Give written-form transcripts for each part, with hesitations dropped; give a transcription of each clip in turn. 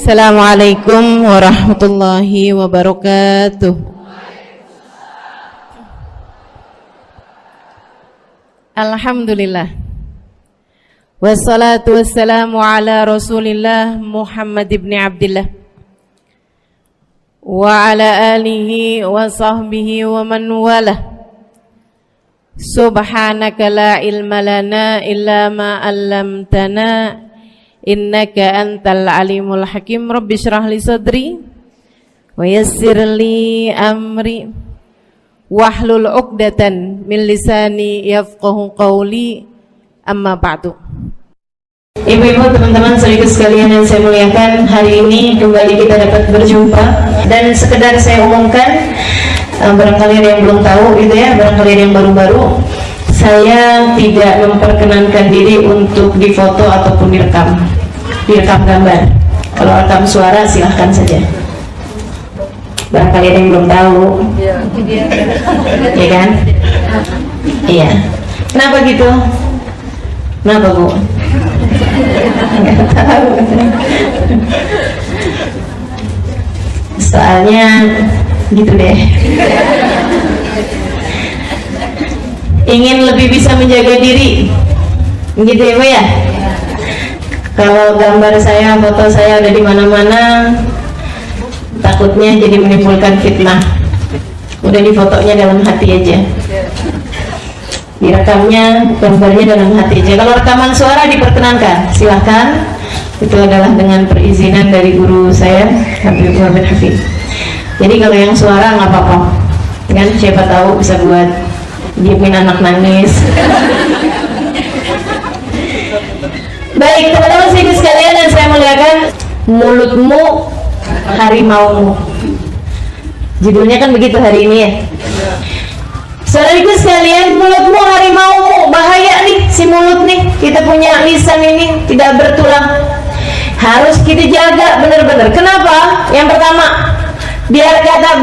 Assalamualaikum warahmatullahi wabarakatuh. Alhamdulillah. Wassalatu wassalamu ala Rasulillah Muhammad ibn Abdillah wa ala alihi wa sahbihi wa man walah. Subhanaka la ilma lana illa ma 'allamtana innaka antal alimul hakim. Rabbi shrah li sadri wa yassir li amri wahlul 'uqdatan min lisani yafqahu qawli. Amma ba'du. Ibu-ibu, teman-teman sekaligus sekalian yang saya muliakan, hari ini kembali kita dapat berjumpa dan sekedar saya umumkan, barangkali ada yang belum tahu gitu ya, barangkali ada yang baru-baru, saya tidak memperkenankan diri untuk difoto ataupun direkam gambar. Kalau rekam suara silahkan saja. Barangkali ada yang belum tahu, ya kan? Iya. Kenapa gitu? Kenapa Bu? Nggak tahu. Soalnya gitu deh. Ingin lebih bisa menjaga diri, gitu ya Bu ya. Kalau gambar saya, foto saya ada di mana-mana, takutnya jadi menimbulkan fitnah. Udah difotonya dalam hati aja, direkamnya gambarnya dalam hati aja. Kalau rekaman suara diperkenankan, silahkan. Itu adalah dengan perizinan dari guru saya, Habib Muhammad Hafiz. Jadi kalau yang suara nggak apa-apa, kan? Siapa tahu bisa buat diemin anak nangis. Baik teman-teman sekalian yang saya muliakan, mulutmu harimaumu. Judulnya kan begitu hari ini ya. Saudariku sekalian, mulutmu harimaumu. Bahaya nih si mulut nih. Kita punya lisan ini tidak bertulang. Harus kita jaga benar-benar. Kenapa? Yang pertama, biar kata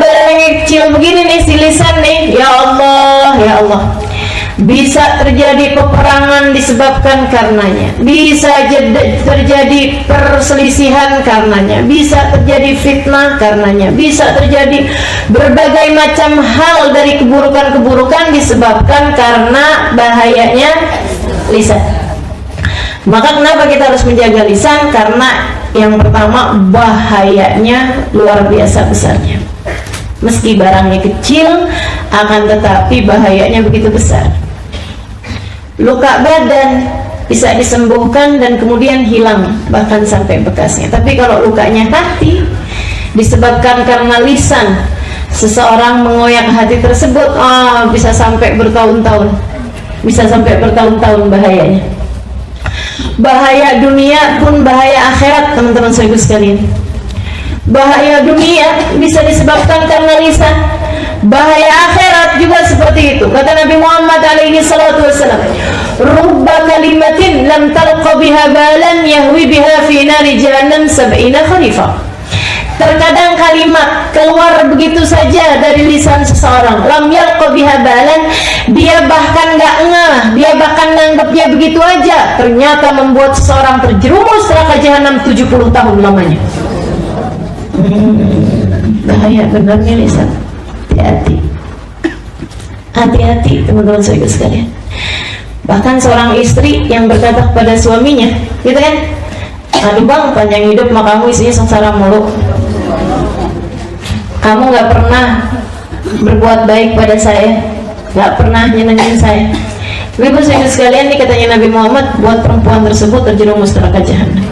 kecil begini nih si lisan nih. Ya Allah, ya Allah. Bisa terjadi peperangan disebabkan karenanya, bisa terjadi perselisihan karenanya, bisa terjadi fitnah karenanya, bisa terjadi berbagai macam hal dari keburukan-keburukan disebabkan karena bahayanya lisan. Maka kenapa kita harus menjaga lisan? Karena yang pertama, bahayanya luar biasa besarnya. Meski barangnya kecil, akan tetapi bahayanya begitu besar. Luka badan bisa disembuhkan dan kemudian hilang, bahkan sampai bekasnya. Tapi kalau lukanya hati, disebabkan karena lisan, seseorang mengoyak hati tersebut, bisa sampai bertahun-tahun. Bisa sampai bertahun-tahun bahayanya. Bahaya dunia pun bahaya akhirat, teman-teman sekalian. Bahaya dunia bisa disebabkan karena lisan, bahaya akhirat juga seperti itu. Kata Nabi Muhammad alaihi salatu wassalam, rubba kalimatin lam talqa biha balan yahwi biha fi nari jahannam sab'ina kharifah. Terkadang kalimat keluar begitu saja dari lisan seseorang, lam yalqa biha balan, dia bahkan nggak ngeh, dia bahkan nganggapnya begitu aja, ternyata membuat seseorang terjerumus neraka jahanam 70 tahun lamanya. Bahaya benarnya lisan. Hati-hati, hati-hati teman-teman sekalian. Bahkan seorang istri yang berkata kepada suaminya, gitu kan, aduh bang, panjang hidup mah kamu isinya sengsara mulu, kamu nggak pernah berbuat baik pada saya, nggak pernah nyenengin saya. Ibu sekalian, nih katanya Nabi Muhammad, buat perempuan tersebut terjerumus neraka jahanam.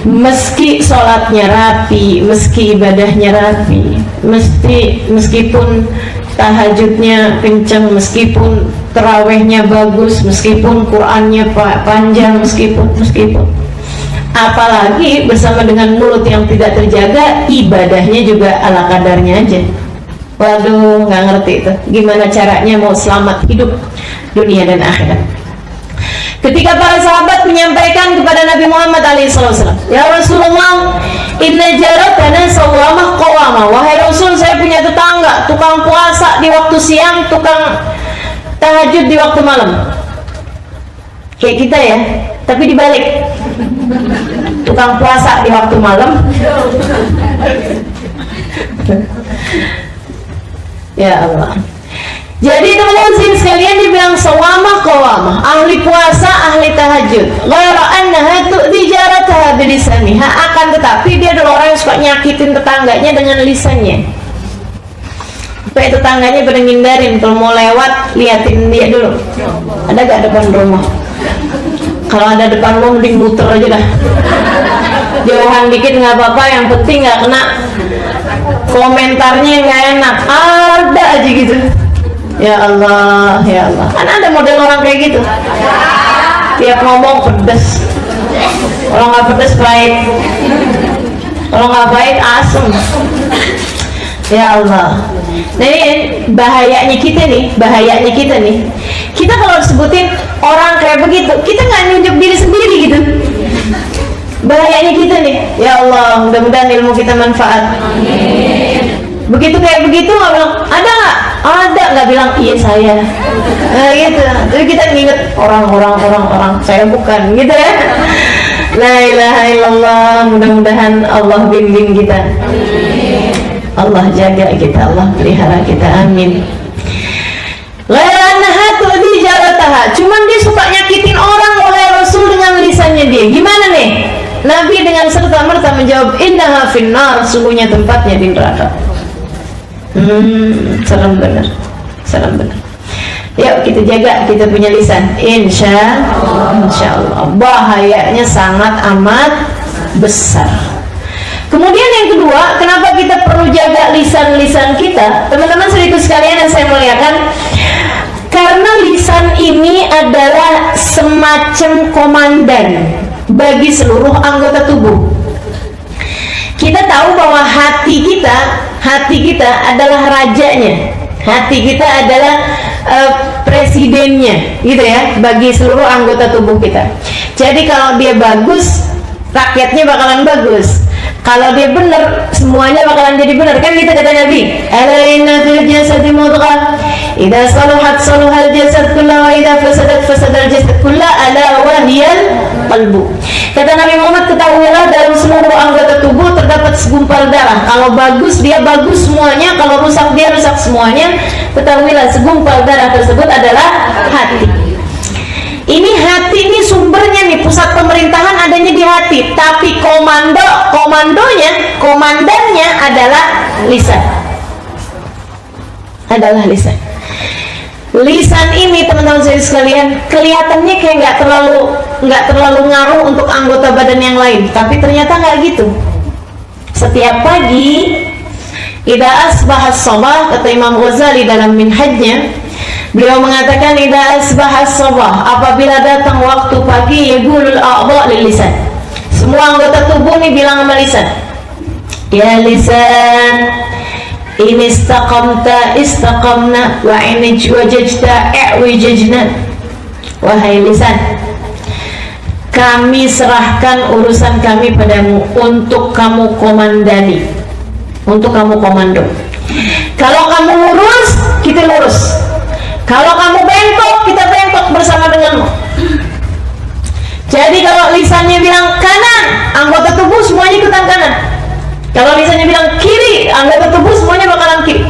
Meski sholatnya rapi, meski ibadahnya rapi, meskipun tahajudnya kencang, meskipun terawihnya bagus, meskipun Qur'annya panjang, meskipun apalagi bersama dengan mulut yang tidak terjaga, ibadahnya juga ala kadarnya aja. Waduh, nggak ngerti itu gimana caranya mau selamat hidup dunia dan akhirat. Ketika para sahabat menyampaikan kepada Nabi Muhammad SAW, ya Rasulullah, inna jaratana sawamah qawamah. Wahai Rasul, saya punya tetangga, tukang puasa di waktu siang, tukang tahajud di waktu malam. Kayak kita ya, tapi dibalik. tukang puasa di waktu malam. Ya Allah. Jadi teman-teman sekalian dibilang sawamah qawamah, ahli puasa, ahli tahajud. Ghaira annaha tu'ti jarataha bilisaniha, akan tetapi dia adalah orang yang suka nyakitin tetangganya dengan lisannya. Supaya tetangganya pada ngindarin, kalau mau lewat liatin dia dulu. Ada gak depan rumah? Kalau ada depan rumah mending muter aja dah. Jauhan dikit nggak apa-apa, yang penting nggak kena komentarnya nggak enak. Ada aja gitu. Ya Allah, ya Allah. Kan ada model orang kayak gitu. Tiap ngomong pedes. Kalau nggak pedes baik. Kalau nggak baik asem. Ya Allah. Nah ini bahayanya kita nih. Kita kalau disebutin orang kayak begitu, kita nggak nunjuk diri sendiri gitu. Bahayanya kita nih. Ya Allah, mudah-mudahan ilmu kita manfaat. Begitu kayak begitu nggak bilang ada nggak? Ada, nggak bilang iya saya. Nah gitu. Jadi kita nginget orang, saya bukan gitu ya. La ilaha illallah. Mudah-mudahan Allah bimbing kita. Allah jaga kita, Allah pelihara kita, amin. Cuman dia suka nyakitin orang oleh Rasul dengan lisannya dia. Gimana nih? Nabi dengan serta-merta menjawab, innaha finnar, sungguhnya tempatnya di neraka. Serem benar. Yuk kita jaga kita punya lisan. Insya Allah. Bahayanya sangat amat besar. Kemudian yang kedua, kenapa kita perlu jaga lisan-lisan kita? Teman-teman seribu sekalian yang saya muliakan, karena lisan ini adalah semacam komandan bagi seluruh anggota tubuh. Kita tahu bahwa hati kita adalah rajanya, hati kita adalah presidennya, gitu ya, bagi seluruh anggota tubuh kita. Jadi kalau dia bagus, rakyatnya bakalan bagus. Kalau dia benar, semuanya bakalan jadi benar, kan gitu kata Nabi. Ala inna fil jasadi mudghah, idza saluhat saluhal jasad kullu wa idza fasadat fasadal jasad kullu, ala wa hiyal qalbu. Kata Nabi Muhammad, ketahuilah dalam seluruh anggota tubuh terdapat segumpal darah. Kalau bagus dia bagus semuanya, kalau rusak dia rusak semuanya. Ketahuilah segumpal darah tersebut adalah hati. Ini hati ini sumbernya nih, pusat pemerintahan adanya di hati, tapi komandannya adalah lisan. Lisan ini teman-teman saya sekalian, kelihatannya kayak nggak terlalu ngaruh untuk anggota badan yang lain, tapi ternyata nggak gitu. Setiap pagi, idza asbaha as-sabah, kata Imam Ghazali dalam Minhajnya, beliau mengatakan idza asbaha as-sabah, apabila datang waktu pagi, yaqulul a'dha' lil lisan. Semua anggota tubuh ini bilang sama lisan, ya lisan, in istaqamta istaqamna wa in wajajta i'wijajna. Wahai lisan, kami serahkan urusan kami padamu untuk kamu komandani, untuk kamu komando. Kalau kamu lurus, kita lurus. Kalau kamu bengkok, kita bengkok bersama denganmu. Jadi kalau lisannya bilang kanan, anggota tubuh semuanya ikutan kanan. Kalau lisannya bilang kiri, anggota tubuh semuanya bakalan kiri.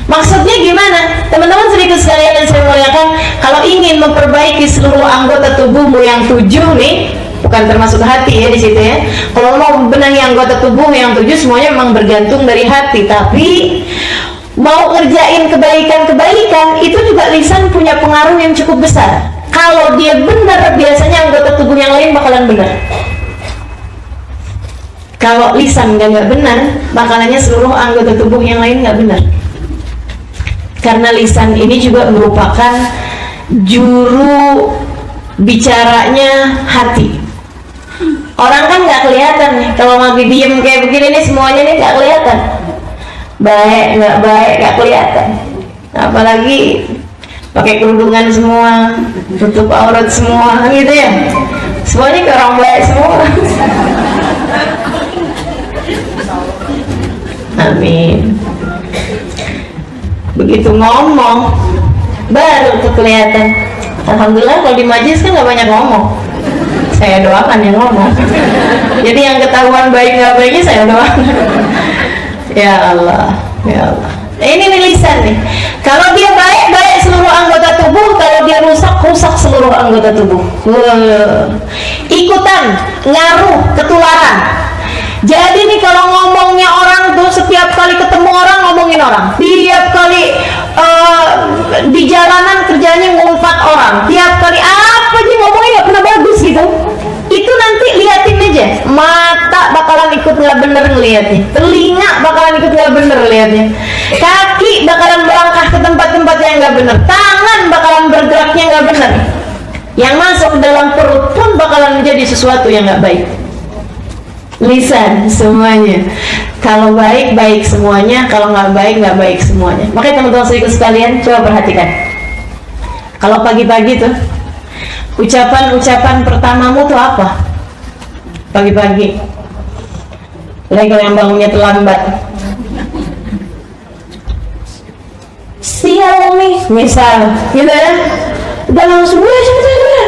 Maksudnya gimana? Teman-teman sedikit sekalian yang saya muliakan, kalau ingin memperbaiki seluruh anggota tubuhmu yang 7 nih, bukan termasuk hati ya di situ ya. Kalau mau benahi anggota tubuh yang 7, semuanya memang bergantung dari hati, tapi mau ngerjain kebaikan-kebaikan itu juga lisan punya pengaruh yang cukup besar. Kalau dia benar, biasanya anggota tubuh yang lain bakalan benar. Kalau lisan nggak benar, bakalannya seluruh anggota tubuh yang lain nggak benar. Karena lisan ini juga merupakan juru bicaranya hati. Orang kan nggak kelihatan nih, kalau lagi diem kayak begini nih, semuanya nih nggak kelihatan. Baik nggak kelihatan. Apalagi pakai kerudungan semua, tutup aurat semua, gitu ya. Semuanya ke orang baik semua. Amin. Begitu ngomong, baru tuh kelihatan. Alhamdulillah kalau di majlis kan nggak banyak ngomong. saya doakan yang ngomong. Jadi yang ketahuan baik nggak baiknya saya doakan. Ya Allah, ya Allah. Ini nih lisan nih. Kalau dia baik, baik seluruh anggota tubuh. Kalau dia rusak, rusak seluruh anggota tubuh. Ikutan, ngaruh, ketularan. Jadi nih kalau ngomongnya orang tuh setiap kali ketemu orang ngomongin orang. Tiap kali di jalanan kerjanya ngumpat orang. Tiap kali apa aja ngomongnya nggak pernah bagus gitu. Itu nanti liatin aja, mata bakalan ikut nggak bener ngelihatnya, telinga bakalan ikut nggak bener ngelihatnya, kaki bakalan melangkah ke tempat-tempat yang nggak bener, tangan bakalan bergeraknya nggak bener, yang masuk ke dalam perut pun bakalan menjadi sesuatu yang nggak baik. Lisan semuanya, kalau baik baik semuanya, kalau nggak baik semuanya. Makanya teman-teman saudara sekalian, coba perhatikan, kalau pagi-pagi tuh ucapan pertamamu tuh apa? Pagi-pagi. Lagi kalau yang bangunnya terlambat. Sial nih, misal, gitu ya. Udah langsung gue sebetulnya.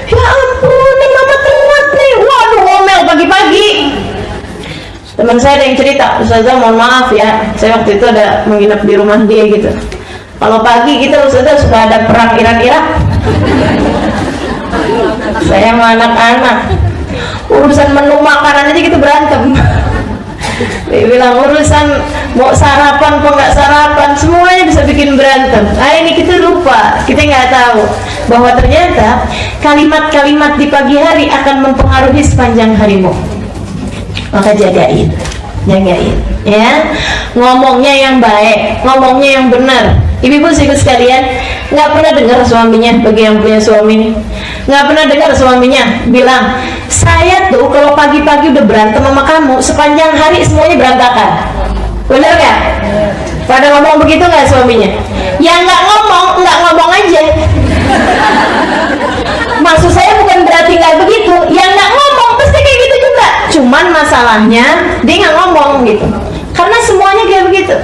Ya ampun, nih mama telat nih. Waduh, ngomel pagi-pagi. Teman saya ada yang cerita, Ustazah mohon maaf ya, saya waktu itu ada menginap di rumah dia gitu. Kalau pagi kita Ustazah sudah ada perang Irak-Irak. Saya sama anak-anak urusan menu makanan aja gitu berantem. Dia bilang urusan mau sarapan apa nggak sarapan semuanya bisa bikin berantem. Nah ini kita lupa, kita nggak tahu bahwa ternyata kalimat-kalimat di pagi hari akan mempengaruhi sepanjang harimu. Maka jagain ya, ngomongnya yang baik, ngomongnya yang benar. Ibu-ibu sekalian, nggak pernah dengar suaminya, bagi yang punya suami nih, nggak pernah dengar suaminya bilang, saya tuh kalau pagi-pagi udah berantem sama kamu, sepanjang hari semuanya berantakan. Bener nggak? Pada ngomong begitu nggak suaminya? Ya nggak ngomong aja. Maksud saya bukan berarti nggak begitu, ya nggak ngomong pasti kayak gitu juga. Cuman masalahnya dia nggak ngomong gitu, karena semuanya kayak begitu.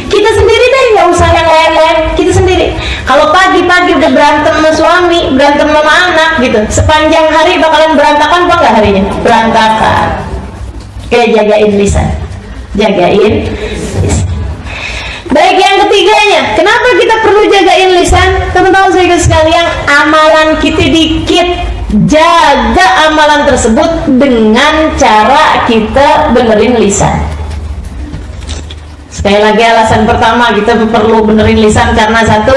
Kita sendiri deh, nggak usah yang lain-lain, kita sendiri. Kalau pagi-pagi udah berantem sama suami, berantem sama anak gitu, sepanjang hari bakalan berantakan apa nggak harinya? Berantakan. Kayak jagain lisan, jagain lisan. Baik, yang ketiganya, kenapa kita perlu jagain lisan? Teman-teman sekalian, amalan kita dikit, jaga amalan tersebut dengan cara kita benerin lisan. Sekali lagi alasan pertama kita perlu benerin lisan karena satu,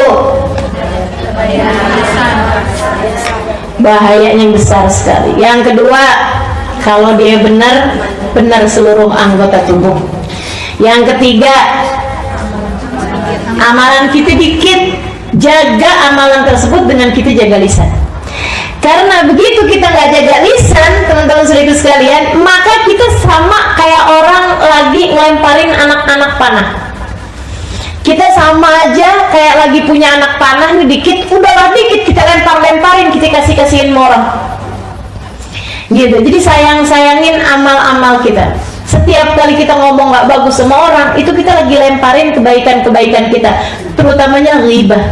bahayanya besar sekali. Yang kedua, kalau dia benar seluruh anggota tubuh. Yang ketiga, amalan kita dikit, jaga amalan tersebut dengan kita jaga lisan. Karena begitu kita nggak jaga lisan, teman-teman saudara sekalian, maka kita sama kayak orang lagi ngelemparin anak-anak panah. Kita sama aja kayak lagi punya anak panah nih, dikit, udahlah dikit kita lempar-lemparin, kita kasih-kasihin orang. Gitu. Jadi sayangin amal-amal kita. Setiap kali kita ngomong nggak bagus sama orang, itu kita lagi lemparin kebaikan-kebaikan kita, terutamanya ghibah.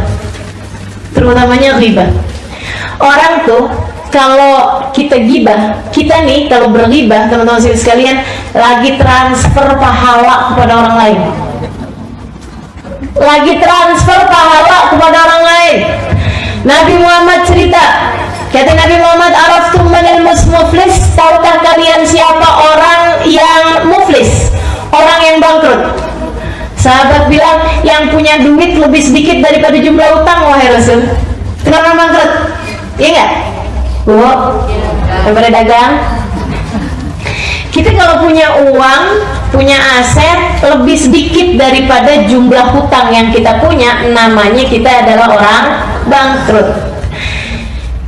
Orang tuh kalau kita gibah, kita nih kalau berghibah, teman-teman sekalian, lagi transfer pahala kepada orang lain. Lagi transfer pahala kepada orang lain. Nabi Muhammad cerita, kata Nabi Muhammad, araftum manil muflis, tahukah kalian siapa orang yang muflis, orang yang bangkrut? Sahabat bilang, yang punya duit lebih sedikit daripada jumlah utang, wahai Rasul. Kenapa bangkrut? Iya nggak? Bu, daripada dagang. Kita kalau punya uang, punya aset lebih sedikit daripada jumlah hutang yang kita punya, namanya kita adalah orang bangkrut.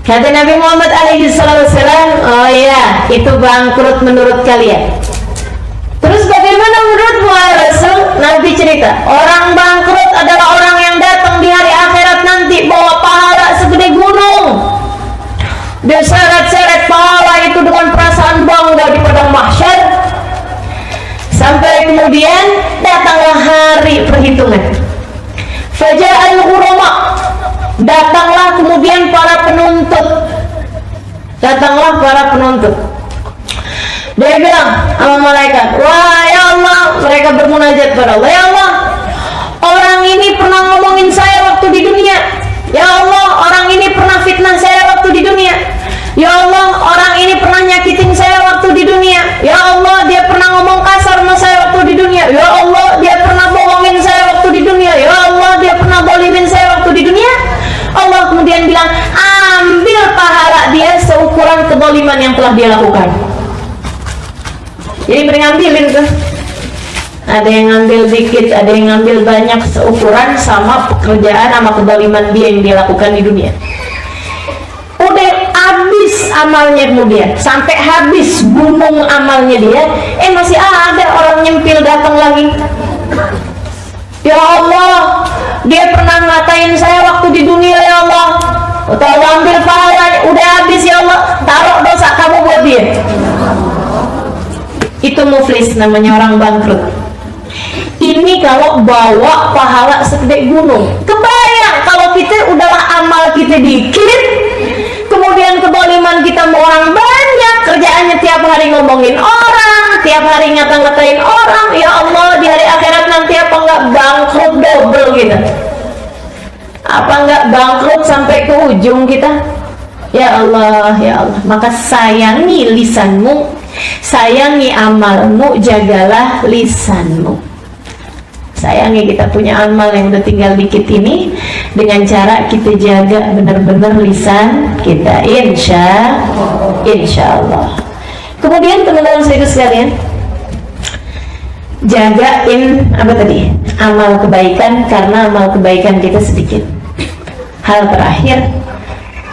Kata Nabi Muhammad SAW, oh iya, itu bangkrut menurut kalian. Terus bagaimana menurutmu, Rasul? Nabi cerita, orang bangkrut adalah orang yang datang di hari akhirat nanti bawa pahala segede gunung. Diseret-seret pahala itu dengan perasaan bangga di padang mahsyar. Sampai kemudian datanglah hari perhitungan. Faja'al ghurama, datanglah kemudian para penuntut. Datanglah para penuntut. Dia bilang sama malaikat, wah ya Allah, mereka bermunajat pada Allah, ya Allah, orang ini pernah ngomongin saya waktu di dunia. Ya Allah, orang ini pernah fitnah saya waktu di dunia. Ya Allah, orang ini pernah nyakitin saya waktu di dunia. Ya Allah, dia pernah ngomong kasar sama saya waktu di dunia. Ya Allah, dia pernah bohongin saya waktu di dunia. Ya Allah, dia pernah bolimin saya waktu di dunia. Allah kemudian bilang, ambil pahala dia seukuran keboliman yang telah dia lakukan. Jadi ngambilin tuh. Ada yang ngambil dikit, ada yang ngambil banyak, seukuran sama pekerjaan sama keboliman dia yang dia lakukan di dunia. Udah habis amalnya kemudian, sampai habis gunung amalnya dia, masih ada orang nyempil datang lagi. Ya Allah, dia pernah ngatain saya waktu di dunia, ya Allah. Tolong ambil pahalanya, udah habis ya Allah, taruh dosa kamu buat dia. Itu muflis, namanya orang bangkrut. Ini kalau bawa pahala segede gunung. Kebayang kalau kita udahlah amal kita dikit, kemudian keboliman kita mau orang banyak, kerjaannya tiap hari ngomongin orang, tiap hari ngata-ngatain orang. Ya Allah, di hari akhirat nanti apa nggak bangkrut double kita? Apa nggak bangkrut sampai ke ujung kita? Ya Allah, ya Allah. Maka sayangi lisanmu, sayangi amalmu, jagalah lisanmu. Sayangi kita punya amal yang udah tinggal dikit ini dengan cara kita jaga benar-benar lisan kita, insya Allah. Kemudian teman-teman saya sekalian, jagain apa tadi? Amal kebaikan, karena amal kebaikan kita sedikit. Hal terakhir,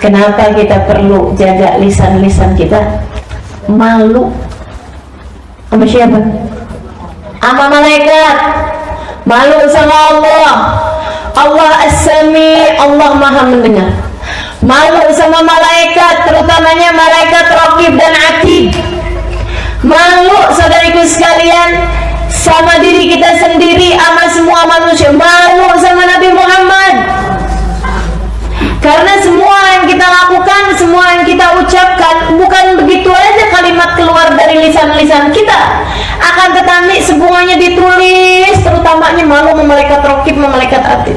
kenapa kita perlu jaga lisan-lisan kita? Malu sama siapa? Sama malaikat. Malu sama Allah. Allah As-Sami, Allah Maha mendengar. Malu sama malaikat, terutamanya malaikat Raqib dan Atid. Malu saudariku sekalian sama diri kita sendiri, sama semua manusia. Malu sama Nabi Muhammad. Karena semua yang kita lakukan, semua yang kita ucapkan, bukan begitu aja kalimat keluar dari lisan-lisan kita, akan tetapi semuanya ditulis, terutamanya malu sama malaikat Raqib, sama malaikat Atid.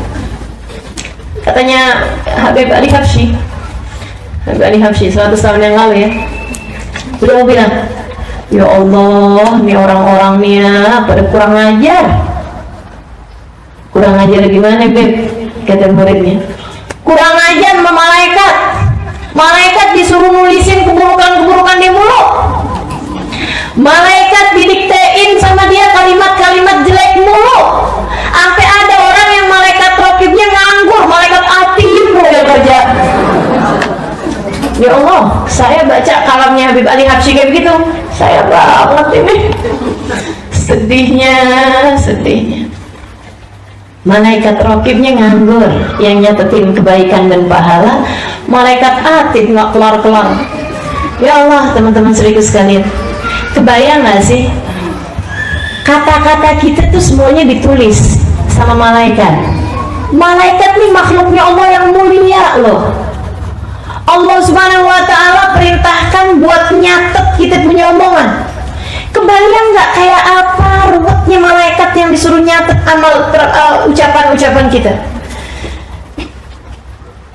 Katanya Habib Ali Habsyi, 100 tahun yang lalu ya, beliau bilang, ya Allah, nih orang-orang nih ya, pada kurang ajar. Kurang ajar gimana, Beb? Kata muridnya, kurang ajar sama malaikat. Malaikat disuruh nulisin keburukan-keburukan dia mulu. Malaikat didiktein sama dia kalimat-kalimat jelek mulu. Sampai ada orang yang malaikat Raqibnya nganggur, malaikat Atid yang kerja. Ya Allah, saya baca kalamnya Habib Ali Habsyi kayak begitu, saya banget ini. Sedihnya. Malaikat Raqibnya nganggur, yang nyatetin kebaikan dan pahala. Malaikat Atid nggak kelar-kelar. Ya Allah, teman-teman serius sekalian, kebayang nggak sih kata-kata kita tuh semuanya ditulis sama malaikat. Malaikat nih makhluknya Allah yang mulia loh. Allah Subhanahu wa ta'ala perintahkan buat nyatet kita punya omongan. Kebayang nggak kayak apa ruwetnya malaikat yang disuruh nyatet amal ucapan-ucapan kita.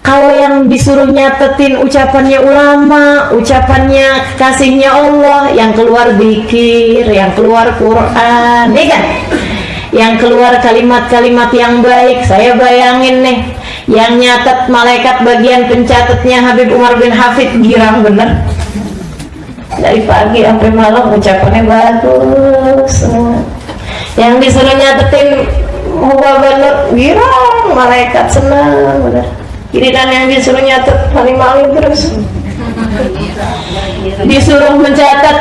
Kalau yang disuruh nyatetin ucapannya ulama, ucapannya kasihnya Allah, yang keluar zikir, yang keluar Quran, ya kan? Yang keluar kalimat-kalimat yang baik. Saya bayangin nih, yang nyatet malaikat bagian pencatatnya Habib Umar bin Hafid, girang bener. Dari pagi sampai malam ucapannya bagus semua. Yang disuruh nyatetin Huwa bener, girang, malaikat senang bener. Giliran yang disuruh nyatet maling-maling terus. Disuruh mencatat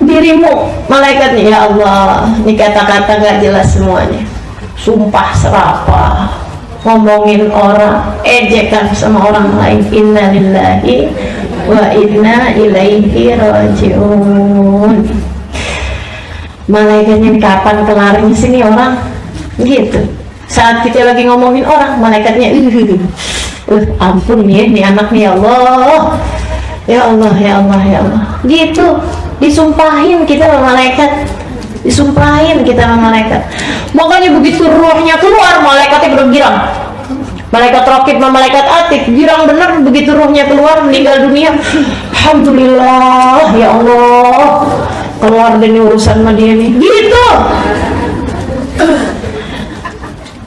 dirimu, malaikatnya, ya Allah, ini kata-kata gak jelas semuanya, sumpah serapah, ngomongin orang, ejekan sama orang lain. Inna lillahi wa inna ilaihi rajiun. Malaikatnya kapan kelarnya sini orang gitu. Saat kita lagi ngomongin orang, malaikatnya ampun nih anak nih, ya Allah, Ya Allah, ya Allah, ya Allah. Gitu, disumpahin kita sama malaikat. Disumpahin kita sama malaikat. Makanya begitu ruhnya keluar, malaikatnya bergirang. Malaikat Raqib sama malaikat Atid girang bener begitu ruhnya keluar, meninggal dunia. Alhamdulillah, ya Allah, keluar dari urusan sama dia nih. Gitu.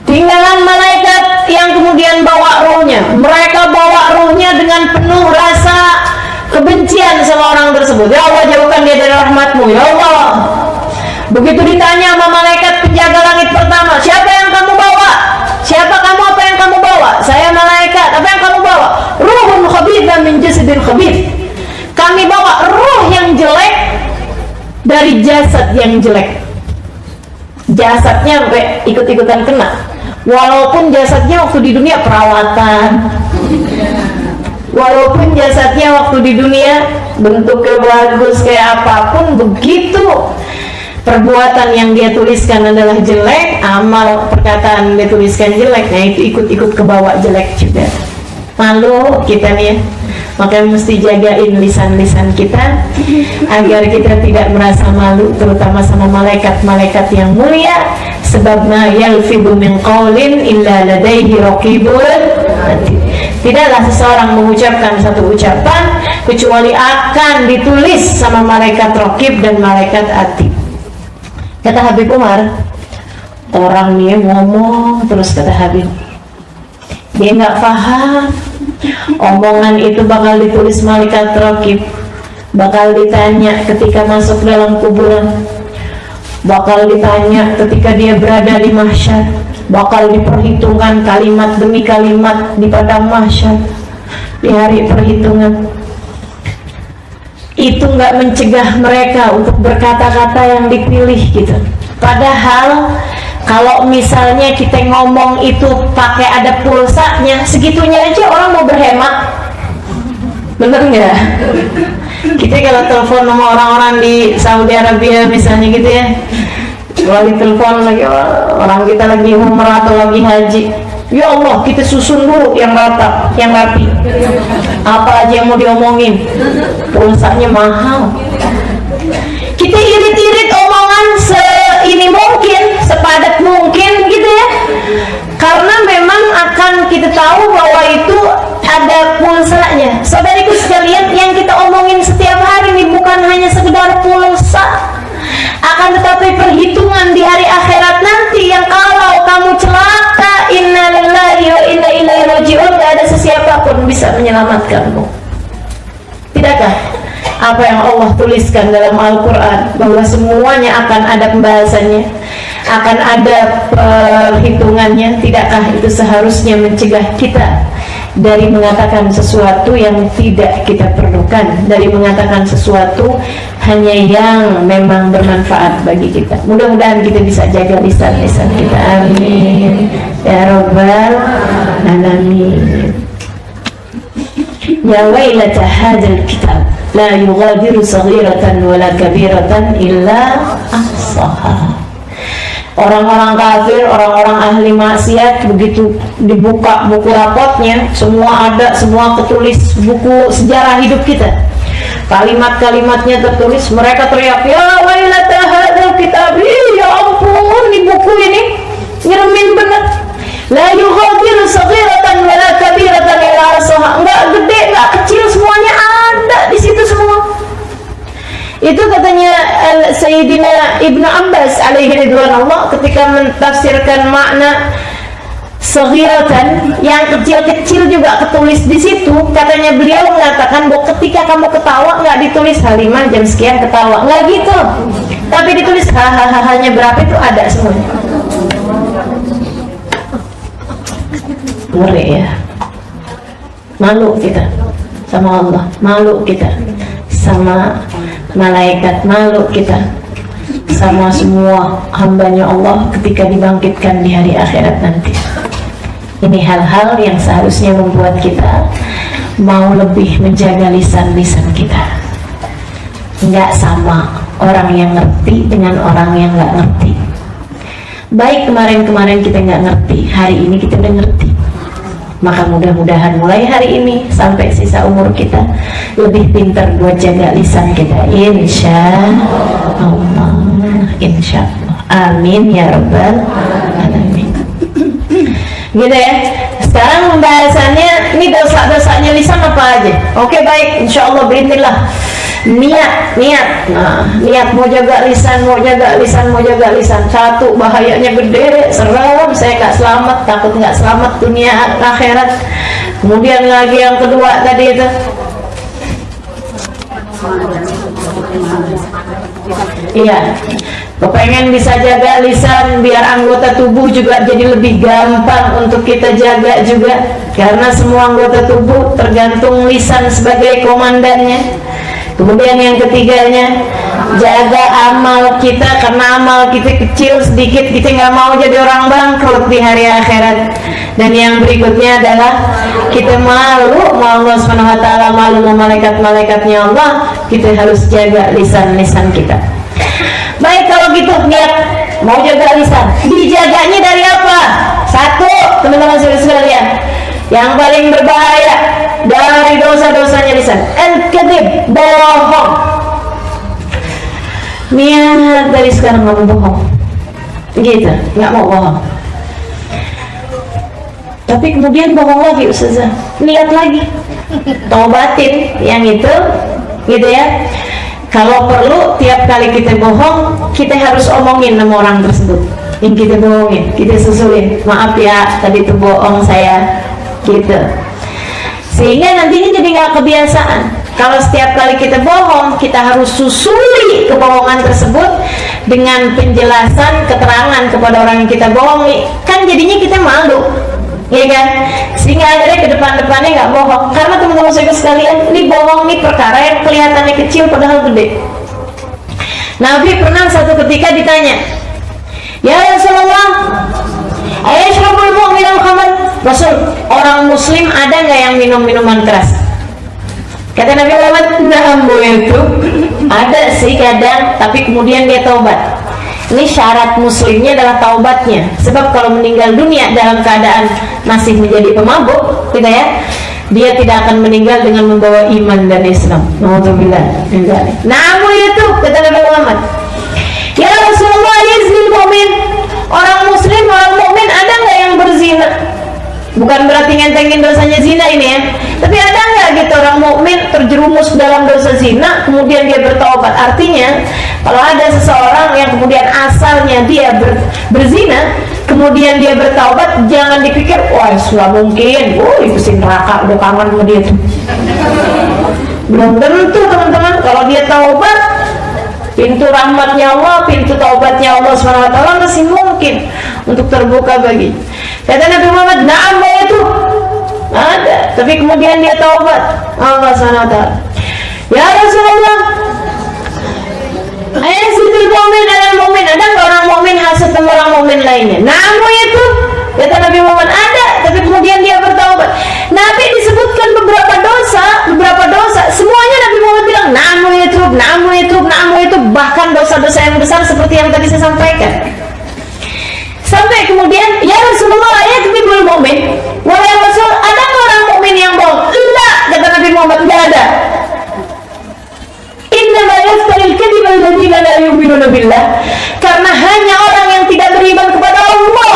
Tinggalan malaikat yang kemudian bawa ruhnya. Mereka bawa ruhnya dengan penuh rasa kebencian sama orang tersebut. Ya Allah, jauhkan dia dari rahmat-Mu, ya Allah. Begitu ditanya sama malaikat penjaga langit pertama, siapa yang kamu bawa? Siapa kamu, apa yang kamu bawa? Saya malaikat, apa yang kamu bawa? Ruhun khabithah min jasadin khabith. Kami bawa ruh yang jelek dari jasad yang jelek. Jasadnya sampai ikut-ikutan kena. Walaupun jasadnya waktu di dunia perawatan, walaupun jasadnya waktu di dunia bentuknya bagus kayak apapun, begitu perbuatan yang dia tuliskan adalah jelek, amal perkataan yang dia tuliskan jelek, nah itu ikut-ikut kebawa jelek juga. Malu kita nih ya. Makanya mesti jagain lisan-lisan kita agar kita tidak merasa malu, terutama sama malaikat-malaikat yang mulia. Sebab ma yalfidu min qawlin illa ladaihi raqibun atid. Tidaklah seseorang mengucapkan satu ucapan kecuali akan ditulis sama malaikat Raqib dan malaikat Atid. Kata Habib Umar, orang dia ngomong terus, kata Habib, dia nggak paham omongan itu bakal ditulis malaikat Raqib, bakal ditanya ketika masuk dalam kuburan, bakal ditanya ketika dia berada di mahsyar, bakal diperhitungkan kalimat demi kalimat di padang mahsyar di hari perhitungan. Itu nggak mencegah mereka untuk berkata-kata yang dipilih gitu. Padahal kalau misalnya kita ngomong itu pakai ada pulsanya, segitunya aja orang mau berhemat, bener nggak? Kita kalau telepon sama orang-orang di Saudi Arabia misalnya gitu ya, lagi telepon lagi orang kita lagi umrah atau lagi haji, ya Allah kita susun dulu yang rata, yang rapi, apa aja yang mau diomongin, pulsanya mahal. Kita irit-irit omongan ini mungkin, sepadat mungkin gitu ya, karena memang akan kita tahu bahwa itu ada pulsanya. Saudariku sekalian, yang kita omongin setiap hari ini bukan hanya sekedar pulsa, akan tetapi perhitungan di hari akhirat nanti yang kalau kamu celaka, innalillahi wa inna ilaihi raji'un, gak ada sesiapa pun bisa menyelamatkanmu. Tidakkah apa yang Allah tuliskan dalam Al-Quran bahwa semuanya akan ada pembahasannya, akan ada perhitungannya? Tidakkah itu seharusnya mencegah kita dari mengatakan sesuatu yang tidak kita perlukan, dari mengatakan sesuatu hanya yang memang bermanfaat bagi kita? Mudah-mudahan kita bisa jaga lisan-lisan kita. Amin ya Rabbal Alamin. Ya wailata hadzal kitab la yughadiru saghiratan wala kabiratan illa ahsaha. Orang-orang kafir, orang-orang ahli maksiat, begitu dibuka buku rapotnya, semua ada, semua ketulis, buku sejarah hidup kita, kalimat-kalimatnya tertulis. Mereka teriak, ya wailata hadzal kitab, ya ampun, di buku ini nyeremin bener. La yughadiru saghiratan wala kabiratan illa ahsaha. Enggak gede, enggak kecil, semuanya ada di situ semua. Itu katanya Sayyidina Ibnu Abbas alaihi ridwanullah ketika mentafsirkan makna saghiratan, yang kecil-kecil juga ketulis di situ. Katanya beliau mengatakan bahwa ketika kamu ketawa nggak ditulis Halimah jam sekian ketawa, nggak gitu, tapi ditulis hahaha-nya berapa, itu ada semuanya. Ngeri ya. Malu kita sama Allah, malu kita sama malaikat, malu kita sama semua hambanya Allah ketika dibangkitkan di hari akhirat nanti. Ini hal-hal yang seharusnya membuat kita mau lebih menjaga lisan-lisan kita. Nggak sama orang yang ngerti dengan orang yang nggak ngerti. Baik kemarin-kemarin kita nggak ngerti, hari ini kita udah ngerti. Maka mudah-mudahan mulai hari ini sampai sisa umur kita lebih pintar buat jaga lisan kita, insya Allah, insya Allah. Amin ya rabbal alamin. Gitu ya. Sekarang pembahasannya ini dosa-dosanya lisan apa aja. Oke, baik, insya Allah bismillah. Niat. Nah, niat mau jaga lisan. Satu, bahayanya gede, serem, saya nggak selamat, takut nggak selamat dunia akhirat. Kemudian lagi yang kedua tadi itu, iya, kepengen bisa jaga lisan biar anggota tubuh juga jadi lebih gampang untuk kita jaga juga, karena semua anggota tubuh tergantung lisan sebagai komandannya. Kemudian yang ketiganya, jaga amal kita, karena amal kita kecil sedikit, kita nggak mau jadi orang bangkrut di hari akhirat. Dan yang berikutnya adalah kita malu mau Allah Subhanahu wa taala, malu sama malaikat-malaikatnya Allah, kita harus jaga lisan-lisan kita. Baik, kalau gitu niat mau jaga lisan, dijaganya dari apa? Satu, teman-teman sekalian, yang paling berbahaya dari dosa-dosanya lisan, al-kadzib, bohong. Niat dari sekarang nggak mau bohong, gitu, nggak mau bohong. Tapi kemudian bohong lagi, Ustazah, niat lagi, taubatin yang itu, gitu ya. Kalau perlu tiap kali kita bohong, kita harus omongin sama orang tersebut yang kita bohongin, kita susulin, maaf ya tadi itu bohong saya, gitu. Sehingga nantinya jadi nggak kebiasaan. Kalau setiap kali kita bohong, kita harus susuli kebohongan tersebut dengan penjelasan, keterangan kepada orang yang kita bohongi. Kan jadinya kita malu, ya kan? Sehingga akhirnya ke depan-depannya nggak bohong. Karena teman-teman saya sekalian, ini bohong nih perkara yang kelihatannya kecil padahal gede. Nabi pernah satu ketika ditanya, ya Rasulullah, ayashrabul mu'min al-khamr? Rasul, orang muslim ada nggak yang minum minuman keras? Kata Nabi Muhammad, na'am itu ada sih kadang, tapi kemudian dia taubat. Ini syarat muslimnya adalah taubatnya. Sebab kalau meninggal dunia dalam keadaan masih menjadi pemabuk, gitu ya, dia tidak akan meninggal dengan membawa iman dan Islam. Alhamdulillah. Namun itu kata Nabi Muhammad, ya Rasulullah, yaznil mu'min, orang muslim, orang mukmin ada nggak yang berzina? Bukan berarti ngentengin dosanya zina ini ya, tapi ada nggak gitu orang mukmin terjerumus dalam dosa zina kemudian dia bertaubat? Artinya kalau ada seseorang yang kemudian asalnya dia berzina kemudian dia bertaubat, jangan dipikir wah sudah mungkin, itu si neraka udah kangen sama dia tuh. Belum tentu teman-teman. Kalau dia taubat, pintu rahmatnya Allah, pintu taubatnya Allah SWT masih mungkin untuk terbuka bagi. Kata Nabi Muhammad, na'am itu ada, tapi kemudian dia taubat Allah SWT. Ya Rasulullah, ayatul mu'min adalah mu'min, ada nggak orang mu'min hasad sama orang mu'min lainnya? Na'am itu, kata Nabi Muhammad, ada, tapi kemudian dia bertaubat. Nabi disebutkan beberapa dosa, semuanya Nabi Muhammad bilang na'am itu, bahkan dosa-dosa yang besar seperti yang tadi saya sampaikan. Sampai kemudian, ya Rasulullah, ayatul mu'min, wahai Rasul, ada nggak orang mu'min yang bohong? Enggak, kata Nabi Muhammad, enggak ada. Innama yaftaril kadhiba alladziina la yu'minuuna billah, karena hanya orang yang tidak beriman kepada Allah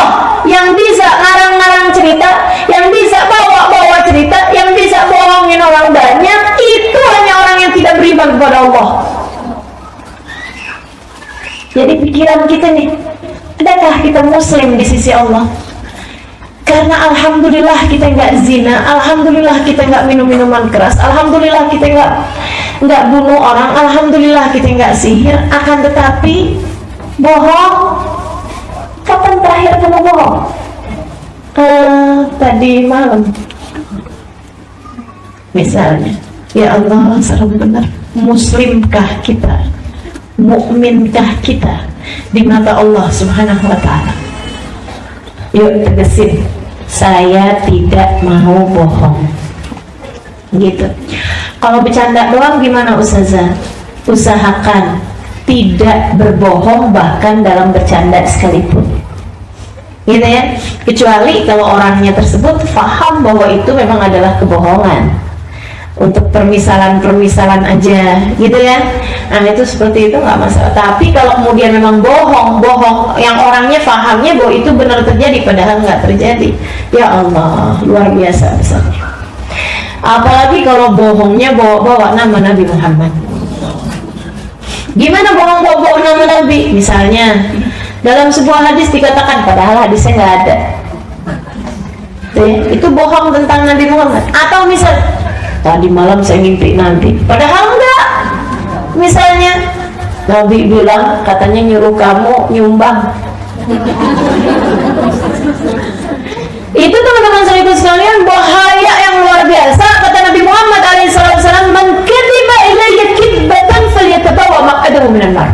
yang bisa ngarang-ngarang cerita, yang bisa bawa-bawa cerita, yang bisa bohongin orang banyak. Itu hanya orang yang tidak beriman kepada Allah. Jadi pikiran kita nih, adakah kita muslim di sisi Allah? Karena alhamdulillah kita nggak zina, alhamdulillah kita nggak minum minuman keras, alhamdulillah kita nggak bunuh orang, alhamdulillah kita nggak sihir. Akan tetapi bohong, kapan terakhir kamu bohong? Tadi malam misalnya. Ya Allah, serem benar. Muslimkah kita? Mukminkah kita di mata Allah Subhanahu wa ta'ala? Yuk tegesin, saya tidak mau bohong, gitu. Kalau bercanda doang gimana Ustazah? Usahakan tidak berbohong bahkan dalam bercanda sekalipun, gitu ya, kecuali kalau orangnya tersebut paham bahwa itu memang adalah kebohongan untuk permisalan aja gitu ya. Nah itu seperti itu nggak masalah. Tapi kalau kemudian memang bohong yang orangnya pahamnya bahwa itu benar terjadi padahal nggak terjadi, ya Allah, luar biasa besarnya. Apalagi kalau bohongnya bawa nama Nabi Muhammad. Gimana bohong bawa nama Nabi? Misalnya dalam sebuah hadis dikatakan padahal hadisnya nggak ada, itu bohong tentang Nabi Muhammad. Atau misal tadi malam saya mimpi Nabi, padahal enggak. Misalnya Nabi bilang katanya nyuruh kamu nyumbang. Itu teman-teman sekalian bahaya yang luar biasa. Kata Nabi Muhammad SAW, man kadziba ilayya kidbatan falyatabawa maq'adahu minan nar.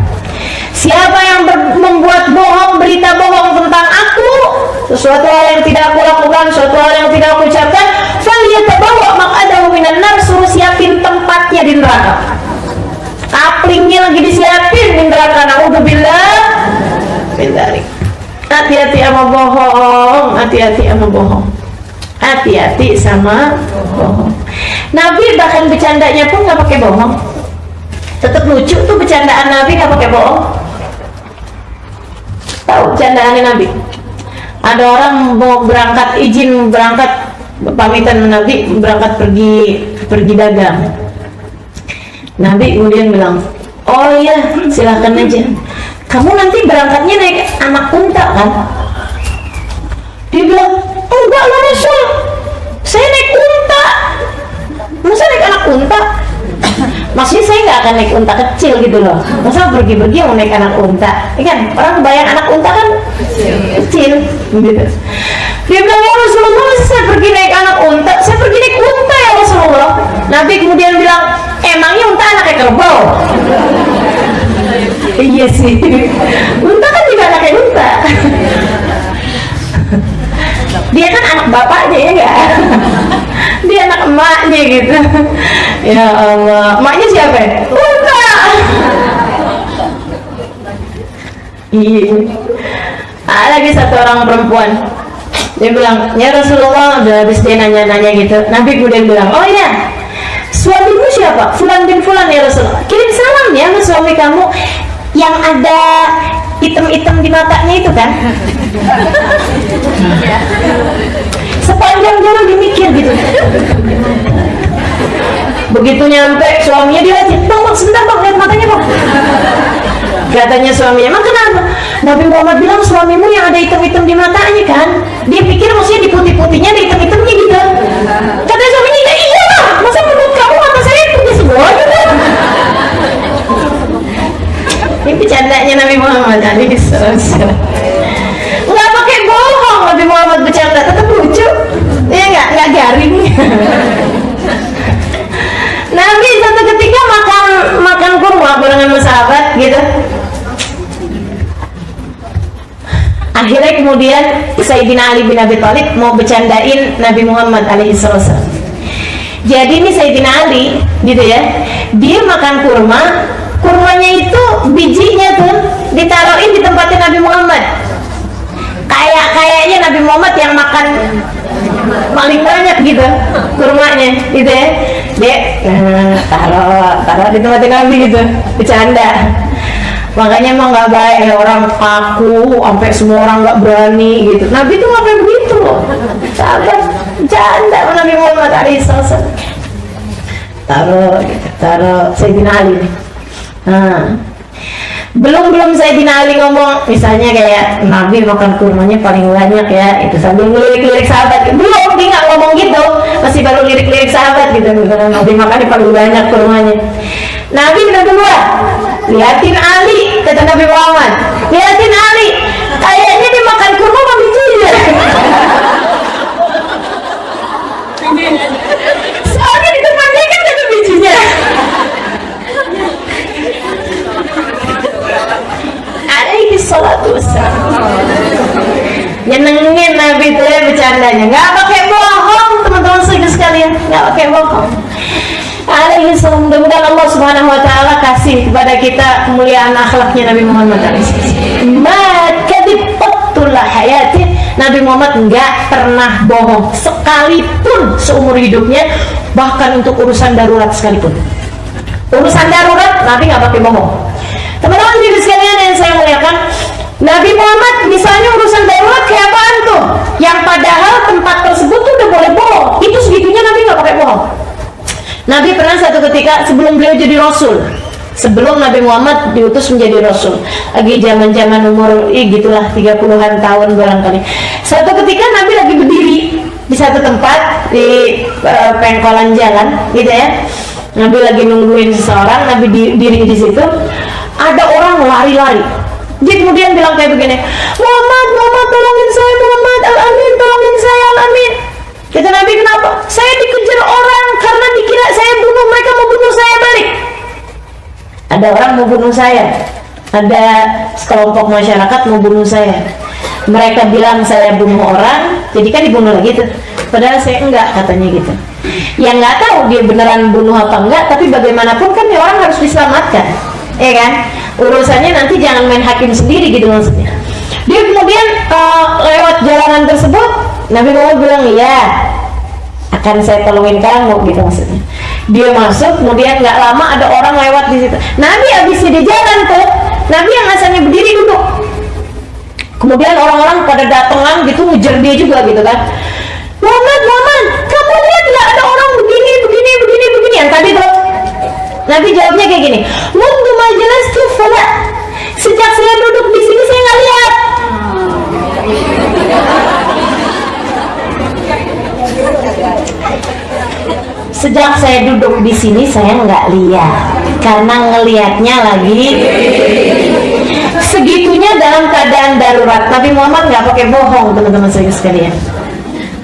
Siapa yang membuat bohong, berita bohong tentang aku, sesuatu hal yang tidak aku lakukan, sesuatu hal yang tidak aku ucapkan, falyatabawa maq'adahu minan nar, suruh siapin tempatnya di neraka. Kaplingnya lagi disiapin di neraka. Naudzubillah min dzalik. Hati-hati sama bohong, hati-hati sama bohong, hati-hati sama bohong. Nabi bahkan bercandanya pun nggak pakai bohong, tetap lucu tuh bercandaan Nabi, nggak pakai bohong. Tahu bercandaannya Nabi? Ada orang mau berangkat, izin berangkat, pamitan Nabi berangkat pergi dagang. Nabi kemudian bilang, oh iya silahkan aja. Kamu nanti berangkatnya naik anak unta kan? Dia bilang, enggak lah Rasul, saya naik unta. Masa naik anak unta? Maksudnya saya nggak akan naik unta kecil gitu loh. Masa pergi-pergi mau naik anak unta? Kan orang kebayang anak unta kan kecil gitu. Dia bilang, ya Rasulullah, masa saya pergi naik anak unta? Saya pergi naik unta ya Rasulullah. Nabi kemudian bilang, emangnya unta anaknya kerbau? Iya sih, unta kan juga anaknya unta. Dia kan anak bapaknya ya enggak? Dia anak emaknya gitu. Ya Allah, emaknya siapa? Unta. Iya. Lagi satu orang perempuan, dia bilang, ya Rasulullah, udah habis dia nanya-nanya gitu. Nabi kemudian bilang, oh iya, suamimu siapa? Fulan bin Fulan ya Rasulullah. Kirim salam ya sama suami kamu yang ada item-item di matanya itu kan. Sepanjang jalan dimikir gitu. Begitu nyampe suaminya dia lihat, bang sebentar bang, lihat matanya bang. Katanya suaminya, emang kenapa? Nabi Muhammad bilang suamimu yang ada item-item di matanya kan. Dia pikir maksudnya di putih-putihnya ada item-itemnya gitu. Katanya suaminya, ya iya bang, masa menurut kamu mata saya putih semua gitu. Ini bercandanya Nabi Muhammad nggak pakai bohong. Nabi Muhammad bercanda tetap lucu ya, nggak garing. Nabi satu ketika makan kurma barengan sama sahabat gitu. Akhirnya kemudian Sayyidina Ali bin Abi Thalib mau bercandain Nabi Muhammad alaihissalam. Jadi ini Sayyidina Ali gitu ya, dia makan kurmanya itu bijinya tuh ditaruhin di tempatnya Nabi Muhammad. Kayaknya Nabi Muhammad yang makan paling banyak gitu kurmanya gitu ya. Dia taruh di tempatnya Nabi gitu, bercanda. Makanya emang nggak baik ya, orang kaku sampai semua orang nggak berani gitu. Nabi tuh nggak kayak begitu loh, sahabat bercanda sama Nabi Muhammad alaihissalam. Taruh Sayyidina Ali nih. Nah, belum Sayyidina Ali ngomong, misalnya kayak Nabi makan kurmanya paling banyak ya, itu sambil ngelirik-lirik sahabat. Belum, dia nggak ngomong gitu, masih baru lirik-lirik sahabat gitu. Nabi makannya paling banyak kurmanya. Nabi udah keluar, liatin Ali, kata Nabi Muhammad, liatin Ali, kayaknya dia makan kurma sama bijinya. Soalnya di depannya kan ada bijinya. Alaihi salatu wassalam. Nyenengin Nabi itu ya bercandanya, nggak pakai bohong teman-teman sekalian, nggak pakai bohong. Alaihi salam. Mudah-mudahan Allah Subhanahu wa taala kasih kepada kita kemuliaan akhlaknya Nabi Muhammad alaihi salam. Ma kadib qattul hayati Nabi Muhammad nggak pernah bohong sekalipun seumur hidupnya, bahkan untuk urusan darurat sekalipun. Urusan darurat Nabi nggak pakai bohong. Teman-teman jadi sekalian yang saya muliakan, Nabi Muhammad misalnya urusan darurat kayak apaan tuh, yang padahal tempat tersebut tuh udah boleh bohong, itu segitunya Nabi nggak pakai bohong. Nabi pernah satu ketika sebelum beliau jadi Rasul, sebelum Nabi Muhammad diutus menjadi Rasul, lagi zaman-zaman umur gitulah 30-an tahun barangkali. Satu ketika Nabi lagi berdiri di satu tempat di pengkolan jalan gitu ya. Nabi lagi nungguin seseorang, Nabi diri di situ. Ada orang lari-lari. Dia kemudian bilang kayak begini, Muhammad, Muhammad tolongin saya, Muhammad, Al-Amin tolongin saya, Al-Amin. Kata Nabi, kenapa? Saya dikejar orang karena dikira saya bunuh, mereka mau bunuh saya balik. Ada orang mau bunuh saya, ada sekelompok masyarakat mau bunuh saya. Mereka bilang saya bunuh orang, jadi kan dibunuh lagi tuh. Padahal saya enggak, katanya gitu. Yang nggak tahu dia beneran bunuh apa enggak, tapi bagaimanapun kan ya orang harus diselamatkan, ya kan? Urusannya nanti jangan main hakim sendiri gitu maksudnya. Dia kemudian lewat jalanan tersebut, Nabi Muhammad bilang, ya akan saya tolongin kamu gitu maksudnya. Dia masuk, kemudian nggak lama ada orang lewat di situ. Nabi habis di jalan tuh, Nabi yang asalnya berdiri duduk. Kemudian orang-orang pada datangan gitu ngejar dia juga gitu kan. Muhammad, Muhammad, kamu lihat nggak ada orang begini yang tadi tuh? Nabi jawabnya kayak gini, mundu majelis tuh fala, sejak saya duduk di sini saya nggak lihat. Sejak saya duduk di sini saya nggak lihat, karena ngelihatnya lagi. Segitunya dalam keadaan darurat. Nabi Muhammad nggak pakai bohong, teman-teman saya sekalian.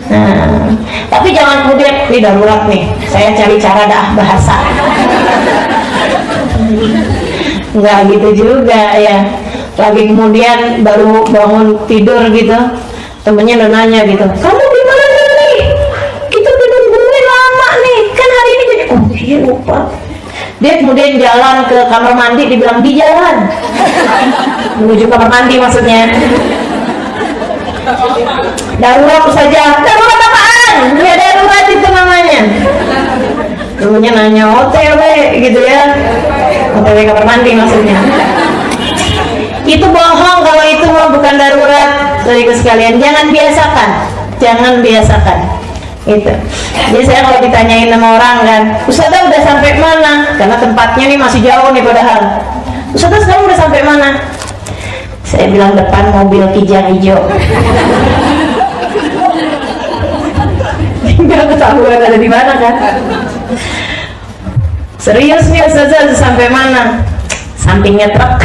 Nah, tapi jangan kemudian ini darurat nih, saya cari cara dah bahasa. Nggak gitu juga ya. Lagi kemudian baru bangun tidur gitu, temennya udah nanya gitu, kamu gimana nih? Kita tidur lama nih, kan hari ini jadi oh iya lupa. Dia kemudian jalan ke kamar mandi, dibilang di jalan menuju kamar mandi maksudnya. Darurat saja, darurat apaan? Ya darurat itu namanya. Dulunya nanya OTW gitu ya, OTW kamar mandi maksudnya. Itu bohong kalau itu bukan darurat. Dari sekalian jangan biasakan, jangan biasakan itu. Jadi saya kalau ditanyain sama orang kan, Ustazah udah sampai mana? Karena tempatnya nih masih jauh nih padahal. Ustazah sekarang udah sampai mana? Saya bilang depan mobil kijang hijau. Nggak ketahuan ada di mana kan? Serius nih Ustazah sampai mana? Sampingnya truk.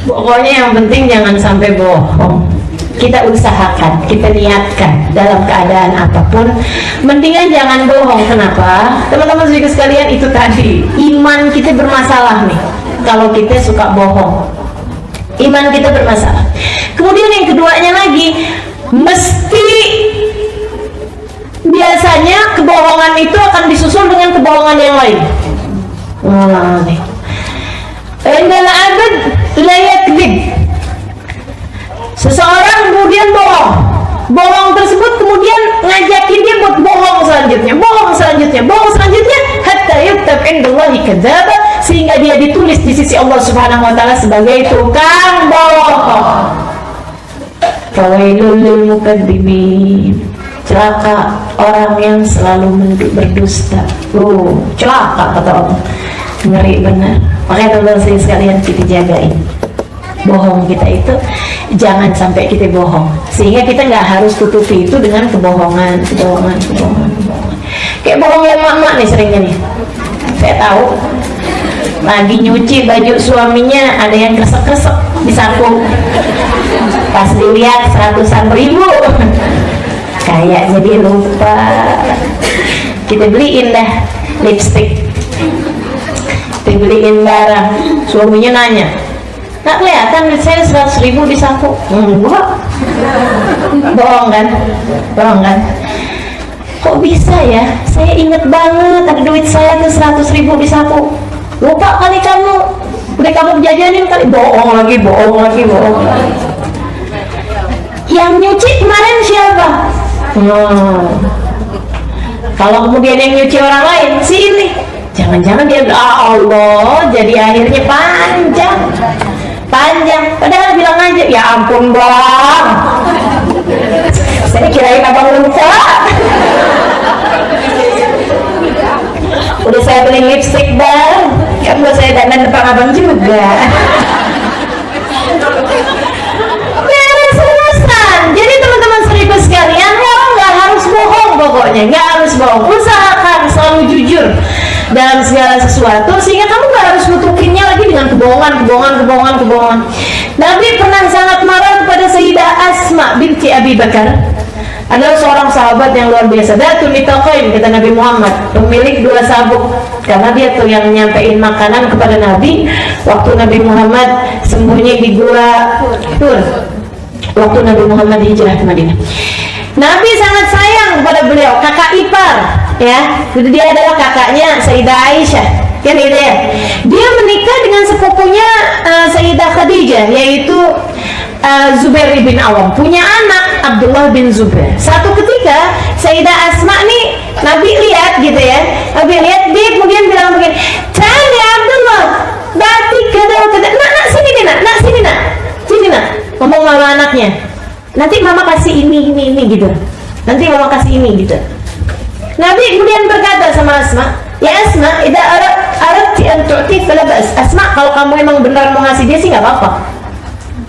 Pokoknya yang penting jangan sampai bohong. Kita usahakan, kita niatkan dalam keadaan apapun, mendingan jangan bohong. Kenapa? Teman-teman sekalian, itu tadi iman kita bermasalah nih kalau kita suka bohong. Iman kita bermasalah. Kemudian yang keduanya lagi, mesti biasanya kebohongan itu akan disusul dengan kebohongan yang lain. nih. Indal abad la yakdzib. Seseorang kemudian bohong tersebut kemudian ngajakin dia buat bohong selanjutnya hatta yuktab indallahi kadzdzaba, sehingga dia ditulis di sisi Allah Subhanahu wa taala sebagai tukang bohong. Fawailul lil mukadzibin. Celaka orang yang selalu berdusta. Celaka kata Allah. Ngeri benar. Makanya teman-teman sekalian, kita jagain bohong kita itu, jangan sampai kita bohong, sehingga kita nggak harus tutupi itu dengan kebohongan. Kayak bohong yang mak-mak nih seringnya nih. Saya tahu lagi nyuci baju suaminya ada yang kresek-kresek di saku, pas dilihat 100-an ribu, kayak jadi lupa. Kita beliin dah lipstick, dibeliin barang, suaminya nanya, nggak kelihatan saya 100.000 di saku. Enggak. Bohong kan? Kok bisa ya? Saya inget banget ada duit saya tuh 100.000 di saku. Lupa kali kamu. Udah kamu jajanin kali, bohong lagi. Yang nyuci kemarin siapa? Kalau kemudian yang nyuci orang lain, si ini, jangan-jangan dia, Allah, jadi akhirnya panjang. Padahal bilang aja, ya ampun bang, saya kirain abang lupa. Udah saya beli lipstick bang, kan buat saya dandan depan abang juga. Beres-beresan. Jadi teman-teman seribu sekalian, nggak harus bohong pokoknya, nggak harus bohong. Usahakan selalu jujur dalam segala sesuatu, sehingga kamu gak harus nutupinya lagi dengan kebohongan. Nabi pernah sangat marah kepada Sayyidah Asma binti Abi Bakar, adalah seorang sahabat yang luar biasa. Datun mitaqain, kata Nabi Muhammad, pemilik 2 sabuk, karena dia tuh yang nyampein makanan kepada Nabi waktu Nabi Muhammad sembunyi di gua Tur, waktu Nabi Muhammad hijrah ke Madinah. Nabi sangat sayang kepada beliau, kakak ipar, ya. Dia adalah kakaknya Sayyidah Aisyah, kan gitu ya. Dia menikah dengan sepupunya Sayyidah Khadijah, yaitu Zubair bin Awam, punya anak Abdullah bin Zubair. Satu ketika Sayyidah Asma nih, Nabi lihat gitu ya, Nabi lihat, dia kemudian bilang begini, "Tani Abdullah, batik kada, nak sini deh, nak sini nak, ngomong sama anaknya. Nanti mama kasih ini gitu. Nanti mama kasih ini gitu." Nabi kemudian berkata sama Asma, "Ya Asma, idza aradti an tu'ti fala bas." Asma, kalau kamu emang benar mau ngasih dia sih nggak apa-apa.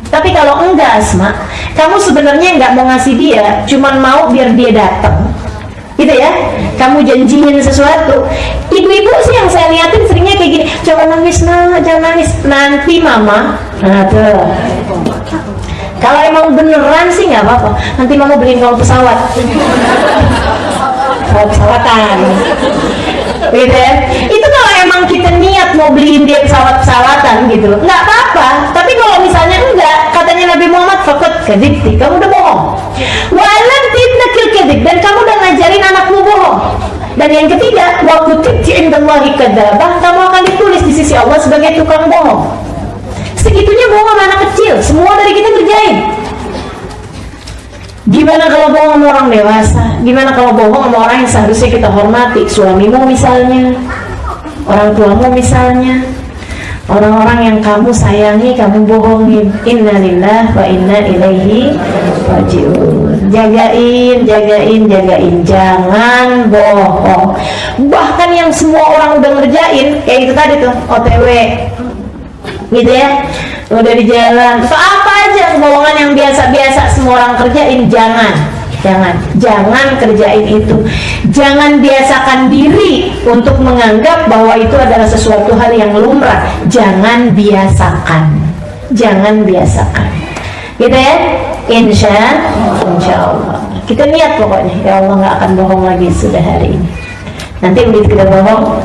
Tapi kalau enggak Asma, kamu sebenarnya nggak mau ngasih dia, cuman mau biar dia datang, gitu ya. Kamu janjiin sesuatu. Ibu-ibu sih yang saya liatin seringnya kayak gini, "Jangan nangis nak, jangan nangis, nanti mama." Nah tuh. Kalau emang beneran sih nggak apa-apa. Nanti mama beliin kamu pesawat. Pesawatan. Gitu ya. Itu kalau emang kita niat mau beliin dia pesawatan gitu, nggak apa-apa. Tapi kalau misalnya enggak, katanya Nabi Muhammad, "Fakot kadibti, kamu udah bohong. Walam tibnakil kadib, dan kamu udah ngajarin anakmu bohong. Dan yang ketiga, wa kutibti indallahi kadzabah, kamu akan ditulis di sisi Allah sebagai tukang bohong." Segitunya bohong sama anak kecil, semua dari kita kerjain. Gimana kalau bohong sama orang dewasa? Gimana kalau bohong sama orang yang seharusnya kita hormati? Suamimu misalnya, orang tuamu misalnya, orang-orang yang kamu sayangi, kamu bohongin. Innalillah wa inna ilaihi rajiun. Jagain, jangan bohong. Bahkan yang semua orang udah ngerjain, kayak itu tadi tuh, OTW, gitu ya, udah di jalan, atau apa aja kebohongan yang biasa-biasa semua orang kerjain, jangan kerjain itu. Jangan biasakan diri untuk menganggap bahwa itu adalah sesuatu hal yang lumrah. Jangan biasakan, gitu ya. Insya Allah kita niat pokoknya, ya Allah nggak akan bohong lagi sudah hari ini. Nanti begitu kita bohong,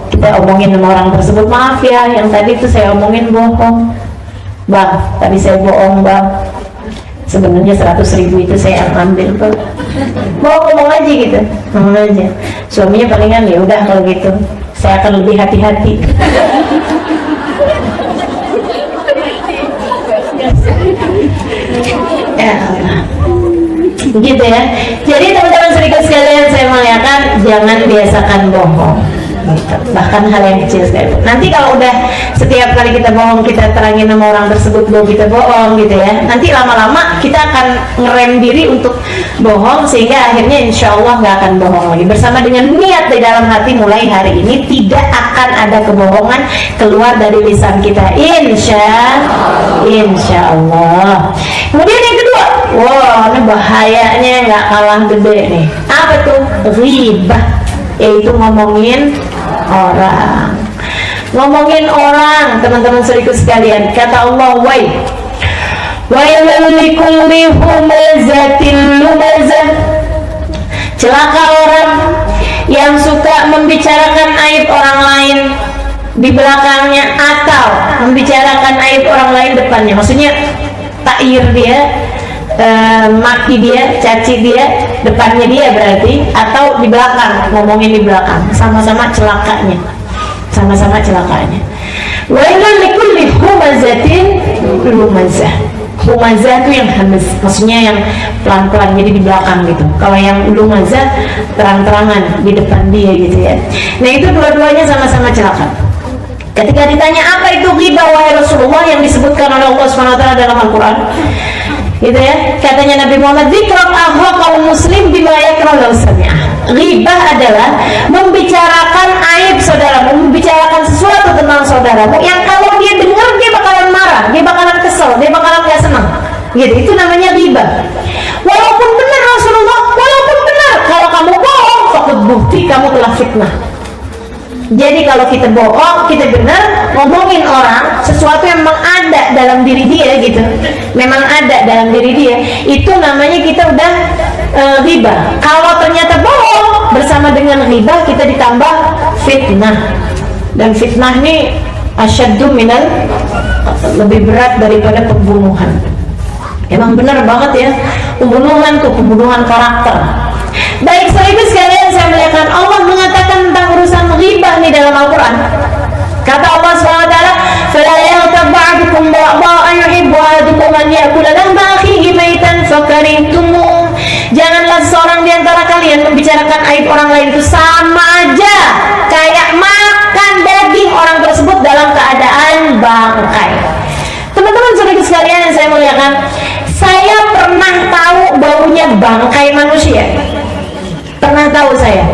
kita omongin sama orang tersebut, "Maaf ya, yang tadi tuh saya omongin bohong bang, tadi saya bohong bang, sebenarnya 100.000 itu saya ambil bang." Ngomong aja gitu, ngomong aja. Suaminya palingan, "Ya udah kalau gitu saya akan lebih hati-hati." Ya Allah, gitu ya. Jadi teman-teman sedikit sekalian, saya muliakan, jangan biasakan bohong. Bahkan hal yang kecil sekali. Nanti kalau udah setiap kali kita bohong, kita terangin sama orang tersebut bahwa kita bohong gitu ya, nanti lama-lama kita akan ngerem diri untuk bohong, sehingga akhirnya insya Allah nggak akan bohong lagi. Bersama dengan niat di dalam hati, mulai hari ini tidak akan ada kebohongan keluar dari lisan kita, insya Allah. Kemudian yang kedua, wah ini bahayanya nggak kalah gede nih. Apa tuh? Ghibah, yaitu ngomongin orang, teman-teman saudaraku sekalian. Kata Allah, wailul likulli humazatil lumazah, celaka orang yang suka membicarakan aib orang lain di belakangnya atau membicarakan aib orang lain depannya. Maksudnya ta'ir dia, maki dia, caci dia, depannya dia berarti, atau di belakang, ngomongin di belakang, sama-sama celakanya. Wailul likulli humazatin lumazah. Humazah itu yang hamz, maksudnya yang pelan-pelan, jadi di belakang gitu. Kalau yang lumazah terang-terangan di depan dia gitu ya. Nah itu dua-duanya sama-sama celaka. Ketika ditanya apa itu ghibah wahai Rasulullah yang disebutkan oleh Allah SWT dalam Al-Quran, gitu ya, katanya Nabi Muhammad, dzikra kaum muslim bima yakrah law sami'ah. Ghibah adalah membicarakan aib saudaramu, membicarakan sesuatu tentang saudaramu yang kalau dia dengar dia bakalan marah, dia bakalan kesel, dia bakalan gak senang. Gitu, itu namanya ghibah. Walaupun benar Rasulullah, walaupun benar, kalau kamu bohong, fakut bukti kamu telah fitnah. Jadi kalau kita bohong, kita benar ngomongin orang sesuatu yang memang ada dalam diri dia gitu, memang ada dalam diri dia, itu namanya kita udah ghibah. Kalau ternyata bohong bersama dengan ghibah, kita ditambah fitnah. Dan fitnah ini asyaddu minal, lebih berat daripada pembunuhan. Emang benar banget ya, pembunuhan tuh pembunuhan karakter. Baik, saudara sekalian, saya melihatkan Allah mengatakan tentang urusan ghibah nih dalam Al-Quran. Kata Allah SWT, فَلَا يَغْتَبْ بَعْضُكُمْ بَعْضًا يُحِبُّ أَحَدُكُمْ أَنْ يَأْكُلَ لَحْمَ أَخِيهِ مَيْتًا فَكَرِهْتُمُوهُ. Janganlah seorang di antara kalian membicarakan aib orang lain itu sama aja kayak makan daging orang tersebut dalam keadaan bangkai. Teman-teman saudara sekalian yang saya muliakan, saya pernah tahu baunya bangkai manusia. Pernah tahu saya.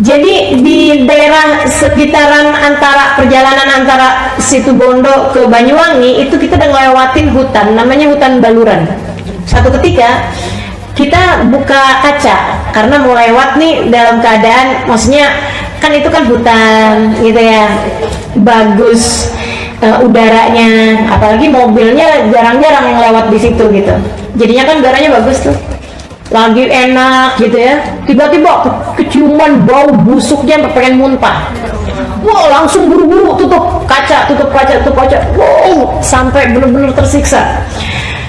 Jadi di daerah sekitaran antara perjalanan antara Situbondo ke Banyuwangi itu kita udah ngelewatin hutan, namanya hutan Baluran. Satu ketika kita buka kaca karena mau lewat nih dalam keadaan, maksudnya kan itu kan hutan gitu ya, bagus udaranya, apalagi mobilnya jarang-jarang yang lewat di situ gitu. Jadinya kan udaranya bagus tuh, lagi enak gitu ya. Tiba-tiba keciuman bau busuknya pengen muntah. Wow, langsung buru-buru tutup kaca. Wow, sampai benar-benar tersiksa.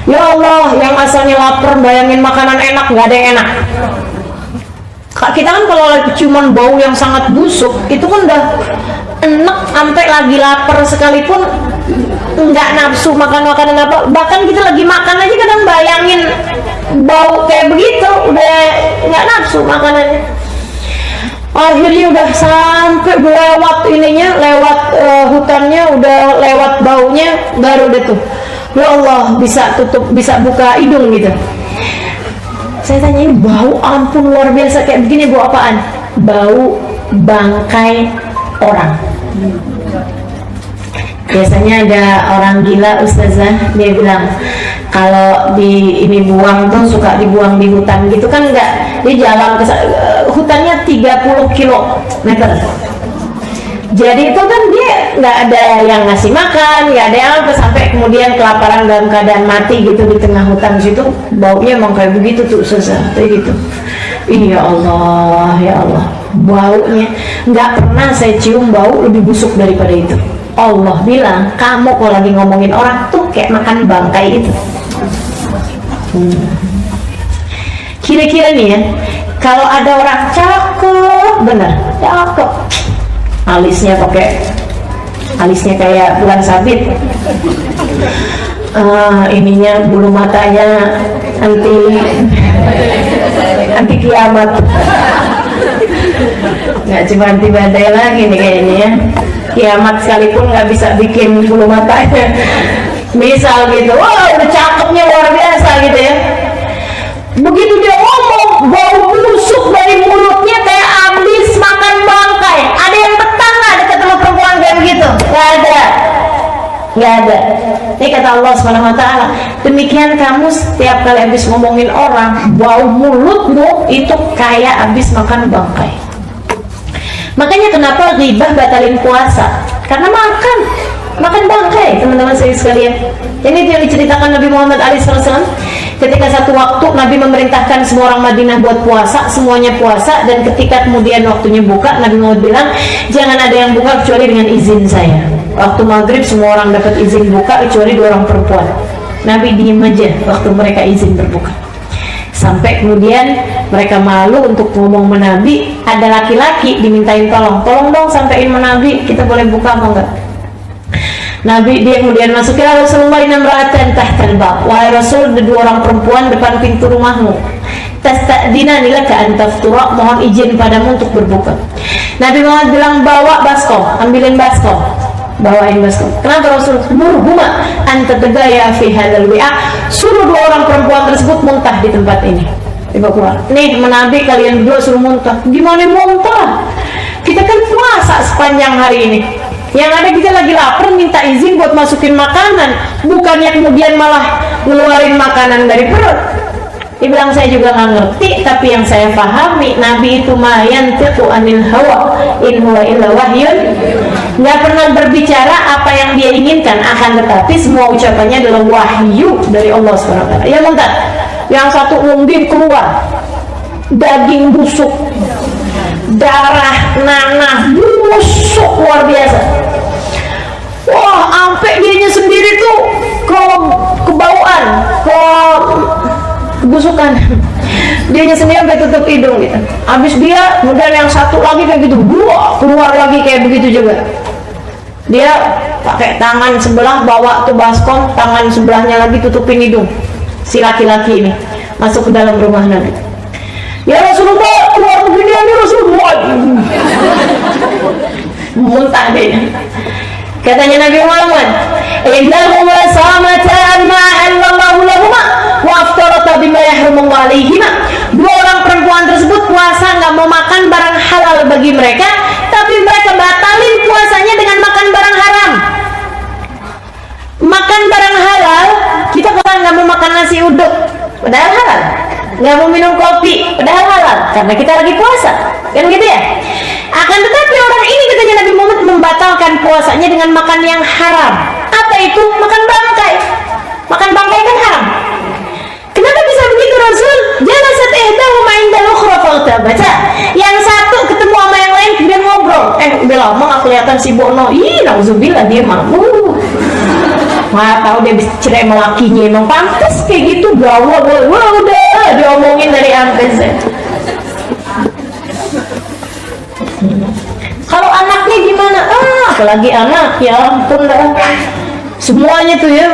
Ya Allah, yang asalnya lapar bayangin makanan enak, nggak ada yang enak. Kita kan kalau lagi keciuman bau yang sangat busuk itu kan udah enak, sampai lagi lapar sekalipun nggak nafsu makan makanan apa. Bahkan kita lagi makan aja kadang bayangin bau kayak begitu udah nggak nafsu makanannya. Akhirnya udah sampai lewat ininya, lewat hutannya, udah lewat baunya, baru deh tuh, ya Allah, bisa tutup, bisa buka hidung gitu. Saya tanya, ini bau ampun luar biasa kayak begini, bau apaan? Bau bangkai orang. Biasanya ada orang gila ustazah, dia bilang kalau di ini buang tuh suka dibuang di hutan gitu kan, enggak, dia jalan ke hutannya 30 kilometer. Jadi itu kan dia nggak ada yang ngasih makan, nggak ada yang apa, sampai kemudian kelaparan dalam keadaan mati gitu di tengah hutan situ. Baunya emang kayak begitu tuh ustazah, kayak gitu. Ya Allah, ya Allah, baunya nggak pernah saya cium bau lebih busuk daripada itu. Allah bilang, kamu kalau lagi ngomongin orang tuh kayak makan bangkai itu. Kira-kira nih ya, kalau ada orang cakep, bener, cakep, alisnya kayak bulan sabit, ininya bulu matanya anti kiamat, nggak cuma anti badai lagi nih kayaknya ya. Kiamat sekalipun nggak bisa bikin bulu matanya. Misal gitu, wah udah cakepnya luar biasa gitu ya. Begitu dia ngomong, bau busuk dari mulutnya kayak habis makan bangkai. Ada yang betah nggak dekat sama perempuan kayak begitu? Nggak ada. Ini kata Allah SWT, demikian kamu setiap kali habis ngomongin orang, bau mulutmu itu kayak habis makan bangkai. Makanya kenapa ghibah batalin puasa? Karena makan bangkai, teman-teman saya sekalian. Ini yang diceritakan Nabi Muhammad SAW. Ketika satu waktu Nabi memerintahkan semua orang Madinah buat puasa, semuanya puasa, dan ketika kemudian waktunya buka, Nabi Muhammad bilang, jangan ada yang buka kecuali dengan izin saya. Waktu maghrib semua orang dapat izin buka kecuali 2 orang perempuan. Nabi diem aja waktu mereka izin berbuka. Sampai kemudian mereka malu untuk ngomong sama Nabi. Ada laki-laki dimintain tolong dong sampein sama Nabi, kita boleh buka apa enggak? Nabi dia kemudian masuk, ya Rasulullah inna imra'atan tahtal bab, wahai Rasul ada 2 orang perempuan depan pintu rumahmu, tasta'dinani laka an taftura, mohon izin padamu untuk berbuka. Nabi Muhammad bilang, bawa baskom, ambilin baskom, bawain baskom. Kenapa Rasul? Murhuma anta tegaya fi hadzal wi'a, suruh 2 orang perempuan tersebut muntah di tempat ini. Dibawa keluar. Nih menabi kalian berdua suruh muntah. Gimana muntah? Kita kan puasa sepanjang hari ini. Yang ada kita lagi lapar minta izin buat masukin makanan, bukannya kemudian malah ngeluarin makanan dari perut. Dibilang saya juga nggak ngerti, tapi yang saya pahami Nabi itu mayantiqu anil hawa in huwa illa wahyun, nggak pernah berbicara apa yang dia inginkan, akan tetapi semua ucapannya adalah wahyu dari Allah SWT. Ya muntah. Yang satu mungkin keluar daging busuk, darah, nanah, busuk luar biasa. Wah, sampai dianya sendiri tuh kebauan, kebusukan. Dianya sendiri sampai tutup hidung gitu. Habis dia, kemudian yang satu lagi kayak gitu, keluar lagi kayak begitu juga. Dia pakai tangan sebelah bawa tuh baskom, tangan sebelahnya lagi tutupin hidung si laki-laki ini, masuk ke dalam rumah Nabi. Ya Rasulullah, keluar begini ya Rasulullah. Muntah dia. Katanya Nabi Muhammad, "Innahuma samata ma halallahu lahuma wa aftarata bima yahrumu alaihima." 2 orang perempuan tersebut puasa nggak mau makan barang halal bagi mereka, tapi mereka batalin puasanya dengan makan barang haram. Makan barang halal, kita kan nggak mau makan nasi uduk, padahal halal. Nggak mau minum kopi, padahal halal, karena kita lagi puasa, kan gitu ya. Akan tetapi orang ini, katanya Nabi Muhammad, membatalkan puasanya dengan makan yang haram. Apa itu? Makan bangkai. Makan bangkai kan haram. Kenapa bisa begitu Rasul? Jalasat ihdahuma indal ukhra baca. Yang satu ketemu sama yang lain kemudian ngobrol. Udah lama nggak kelihatan si Bono. Ih, nauzubillah dia mampu. Nggak tahu dia bisa cerai sama lakinya, emang pantas kayak gitu. Wah udah diomongin dari Ampes. Kalau anaknya gimana? Apalagi anak, ya ampun dah. Semuanya tuh ya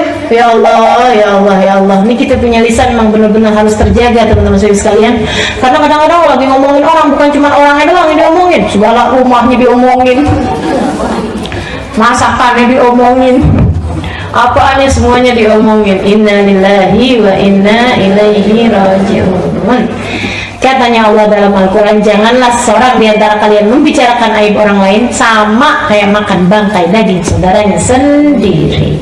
Allah, ya Allah, ya Allah. Ini kita punya lisan memang benar-benar harus terjaga, teman-teman sekalian. Karena kadang-kadang lagi ngomongin orang, bukan cuma orangnya doang yang diomongin, segala rumahnya diomongin, masakannya diomongin, apaannya semuanya diomongin. Inna lillahi wa inna ilaihi raji'un. Katanya Allah dalam Al-Quran, janganlah seorang di antara kalian membicarakan aib orang lain sama kayak makan bangkai daging saudaranya sendiri.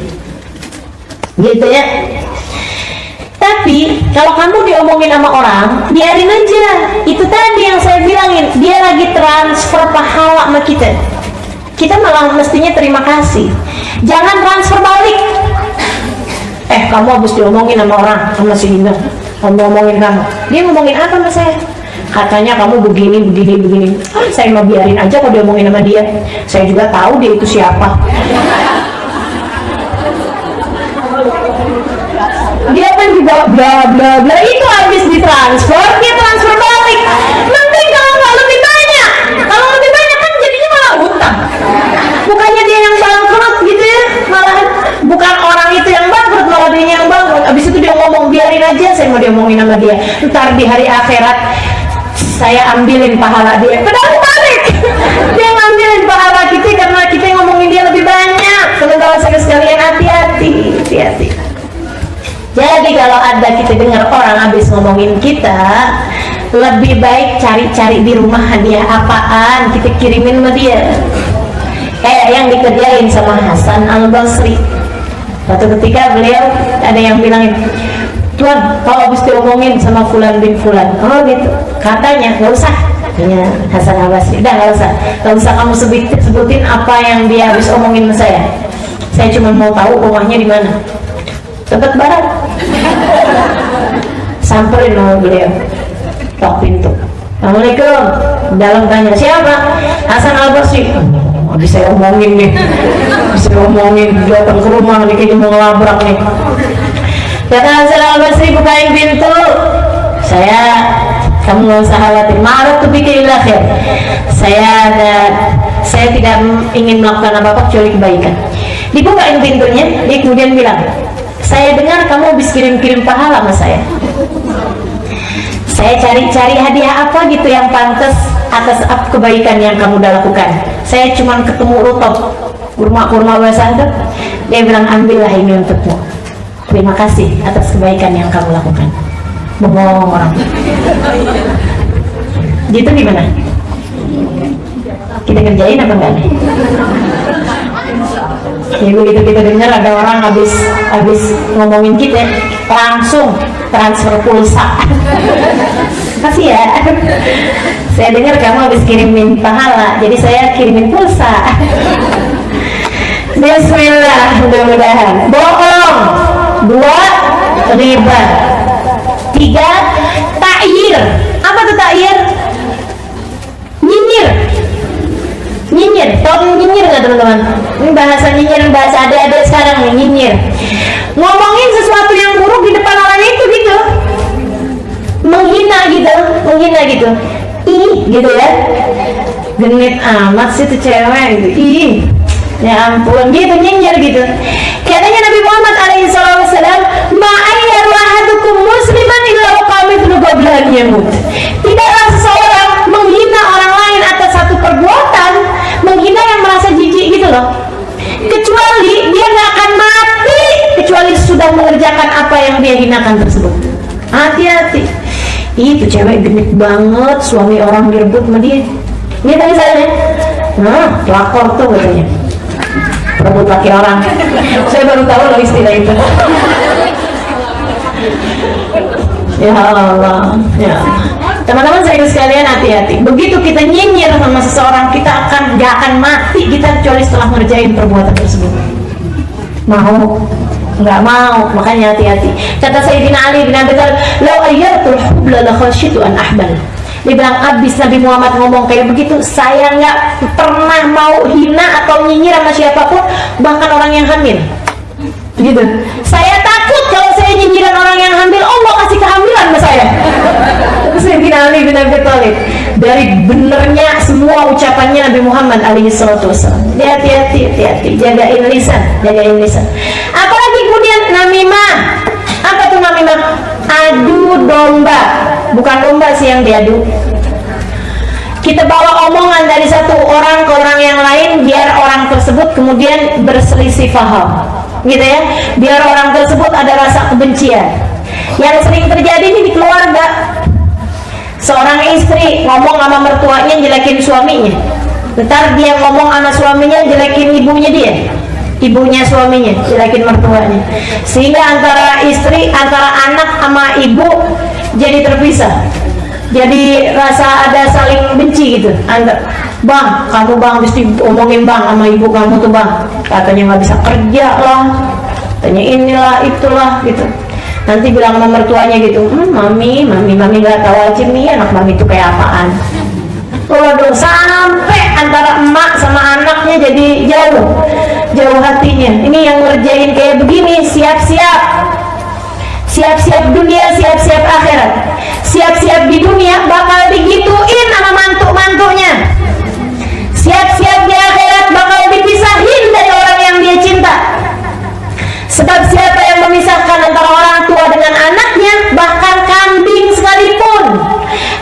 Gitu ya. Tapi kalau kamu diomongin sama orang, biarin aja. Itu tadi yang saya bilangin, dia lagi transfer pahala sama kita. Kita malah mestinya terima kasih. Jangan transfer balik. Kamu habis diomongin sama orang, sama si Indah, kamu ngomongin kamu. Dia ngomongin apa sama saya? Katanya kamu begini. Saya mau biarin aja kalau diomongin sama dia. Saya juga tahu dia itu siapa. Dia kan juga bla bla bla. Itu habis ditransfer, dia transfer balik. Nanti kalau nggak lebih banyak, kalau lebih banyak kan jadinya malah hutang. Bukannya dia yang bangkrut gitu ya, malah bukan orang itu yang bangkrut, malah dia yang bangkrut. Abis itu dia ngomong, biarin aja, saya mau diomongin sama dia. Ntar di hari akhirat saya ambilin pahala dia. Padahal balik, dia ngambilin pahala kita karena kita ngomongin dia lebih banyak. Teman-teman sekalian, hati-hati. Jadi kalau ada kita dengar orang habis ngomongin kita, lebih baik cari-cari di rumah hadiah apaan kita kirimin sama dia. Kayak yang dikerjain sama Hasan Al-Basri. Suatu ketika beliau ada yang bilangin, Tuan, kalau habis diomongin sama Fulan bin Fulan, oh gitu, katanya nggak usah. Katanya Hasan Al-Basri, udah nggak usah kamu sebutin apa yang dia habis omongin sama saya. Saya cuma mau tahu rumahnya di mana. Tebet Barat. Samperin sama beliau, tok pintu. Assalamualaikum. Dalam tanya, siapa? Hasan Al-Basri. Habis saya omongin nih, datang ke rumah nih, kayaknya mau ngelabrak nih. Kata Hasan Al-Basri, bukain pintu. Kamu nggak usah khawatir. Ma'ruf tu bikin akhir. Saya tidak ingin melakukan apa-apa kecuali kebaikan. Dibukain pintunya, dia kemudian bilang, saya dengar kamu habis kirim-kirim pahala sama saya. Saya cari-cari hadiah apa gitu yang pantas atas kebaikan yang kamu udah lakukan. Saya cuma ketemu rutop, kurma-kurma basah itu. Dia bilang, ambillah ini untukmu. Terima kasih atas kebaikan yang kamu lakukan. Bohong orang. Gitu gimana? Kita kerjain apa enggak nih? Ya begitu kita dengar ada orang habis ngomongin kita, langsung transfer pulsa. Kasih ya. Saya dengar kamu habis kirimin pahala, jadi saya kirimin pulsa. Bismillah, mudah-mudahan. Bohong. 2, riba. 3, ta'yir. Apa tuh ta'yir? Nyinyir. Nyinyir, tau nyinyir nggak teman-teman? Ini bahasa nyinyir, bahasa adik-adik sekarang nih, nyinyir. Ngomongin sesuatu yang buruk di depan orang itu gitu, menghina gitu, ih gitu ya, genit amat sih tuh cewek gitu, ih, ya ampun gitu, nyinyir gitu. Katanya Nabi Muhammad SAW, ma'ayyar wahadukum musliman illa uqamithlu qablan yamut. Tidaklah seseorang menghina orang lain atas satu perbuatan, menghina yang merasa jijik gitu loh, kecuali dia nggak akan mati kecuali sudah mengerjakan apa yang dia hinakan tersebut. Hati-hati. Itu cewek genit banget, suami orang direbut sama dia. Ini tadi saya, nah pelakor tuh katanya, rebut laki orang. Saya baru tahu loh istilah itu. Ya Allah, ya. Teman-teman saya sekalian, hati-hati. Begitu kita nyinyir sama seseorang, kita gak akan mati kita kecuali setelah ngerjain perbuatan tersebut. Mau? Nggak mau, makanya hati-hati. Kata Sayyidina Ali bin Abi Thalib, "Lau ayyatul hubla la khasyitu an ahbal." Dia bilang, abis Nabi Muhammad ngomong kayak begitu, saya nggak pernah mau hina atau nyinyir sama siapapun, bahkan orang yang hamil. Gitu. Saya takut kalau saya nyinyiran orang yang hamil, Allah kasih kehamilan sama saya. Sayyidina Ali bin Abi Thalib. Dari benernya semua ucapannya Nabi Muhammad SAW. Hati-hati, jagain lisan. Apalagi kemudian namimah. Apa tuh namimah? Adu domba. Bukan domba sih yang diadu. Kita bawa omongan dari satu orang ke orang yang lain, biar orang tersebut kemudian berselisih paham, gitu ya. Biar orang tersebut ada rasa kebencian. Yang sering terjadi ini di keluarga. Seorang istri ngomong sama mertuanya jelekin suaminya, ntar dia ngomong sama suaminya jelekin ibunya suaminya jelekin mertuanya, sehingga antara anak sama ibu jadi terpisah, jadi rasa ada saling benci gitu. Bang, kamu bang mesti omongin bang sama ibu kamu tuh bang, katanya nggak bisa kerja lah, katanya inilah itulah gitu. Nanti bilang sama mertuanya gitu, mami nggak tahu aja nih anak mami itu kayak apaan. Waduh, sampai antara emak sama anaknya jadi jauh hatinya. Ini yang ngerjain kayak begini, siap-siap dunia, siap-siap akhirat. Siap-siap di dunia bakal digituin sama mantu-mantunya. Siap-siap di akhirat bakal dipisahin dari orang yang dia cinta. Sebab siapa yang memisahkan antara orang tua dengan anaknya, bahkan kambing sekalipun.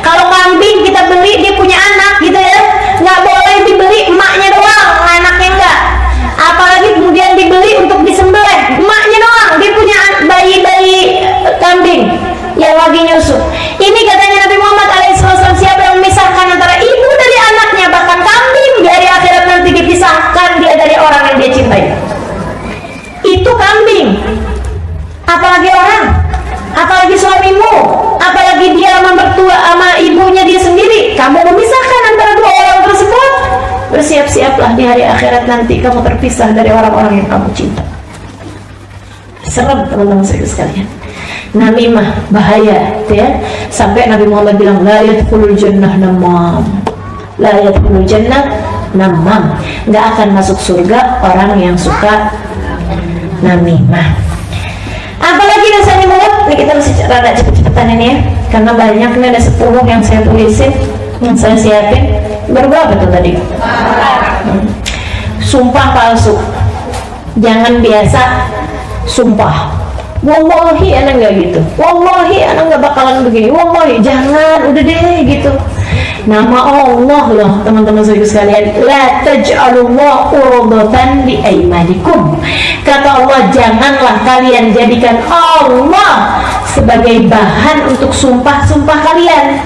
Kalau kambing kita beli, dia punya anak gitu ya, nggak boleh dibeli emaknya doang, anaknya enggak. Apalagi kemudian dibeli untuk disembelih, emaknya doang, dia punya bayi kambing yang lagi nyusu. Ini katanya Nabi Muhammad SAW, siapa yang memisahkan antara ibu dari anaknya, bahkan kambing, dari akhirat nanti dipisahkan dia dari orang yang dia cintai. Itu kambing, apalagi orang, apalagi suamimu, apalagi dia sama mertua sama ibunya dia sendiri. Kamu memisahkan antara dua orang tersebut, bersiap-siaplah di hari akhirat nanti kamu terpisah dari orang-orang yang kamu cinta. Serem teman-teman saya sekalian. Namimah bahaya, ya. Sampai Nabi Muhammad bilang, la yadkhulul jannah namam, la yadkhulul jannah namam, nggak akan masuk surga orang yang suka namimah. Apalagi dosanya mulut. Ini kita mesti rada cepet-cepetan ini ya, karena banyak nih, ada 10 yang saya tulisin, yang saya siapin. Baru berapa tuh tadi? Sumpah palsu. Jangan biasa sumpah, wallahi anak nggak gitu, wallahi anak nggak bakalan begini, wallahi. Jangan, udah deh gitu. Nama Allah loh teman-teman sekalian, la taj'alullah urdatan li aymanikum. Kata Allah, janganlah kalian jadikan Allah sebagai bahan untuk sumpah-sumpah kalian.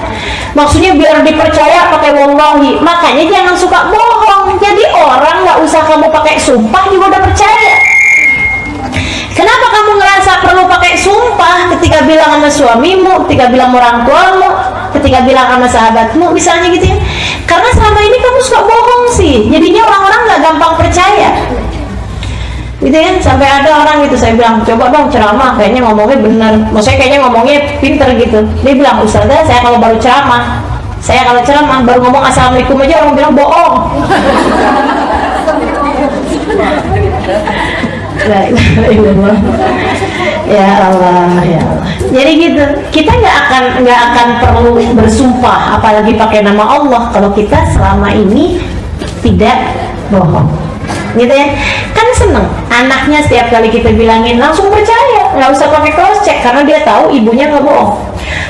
Maksudnya biar dipercaya pakai wallahi. Makanya jangan suka bohong. Jadi orang nggak usah kamu pakai sumpah juga udah percaya. Kenapa kamu ngerasa perlu pakai sumpah ketika bilang sama suamimu, ketika bilang orang tuamu, ketika bilang sama sahabatmu misalnya gitu ya? Karena selama ini kamu suka bohong sih, jadinya orang-orang nggak gampang percaya gitu ya. Sampai ada orang gitu, saya bilang coba dong ceramah, kayaknya ngomongnya bener, maksudnya kayaknya ngomongnya pinter gitu. Dia bilang, Ustazah, saya kalau baru ceramah baru ngomong assalamualaikum aja orang bilang bohong. Ya Allah, ya Allah. Jadi gitu, kita nggak akan perlu bersumpah, apalagi pakai nama Allah kalau kita selama ini tidak bohong, gitu ya. Kan seneng anaknya setiap kali kita bilangin langsung percaya, nggak usah pakai cross check karena dia tahu ibunya nggak bohong.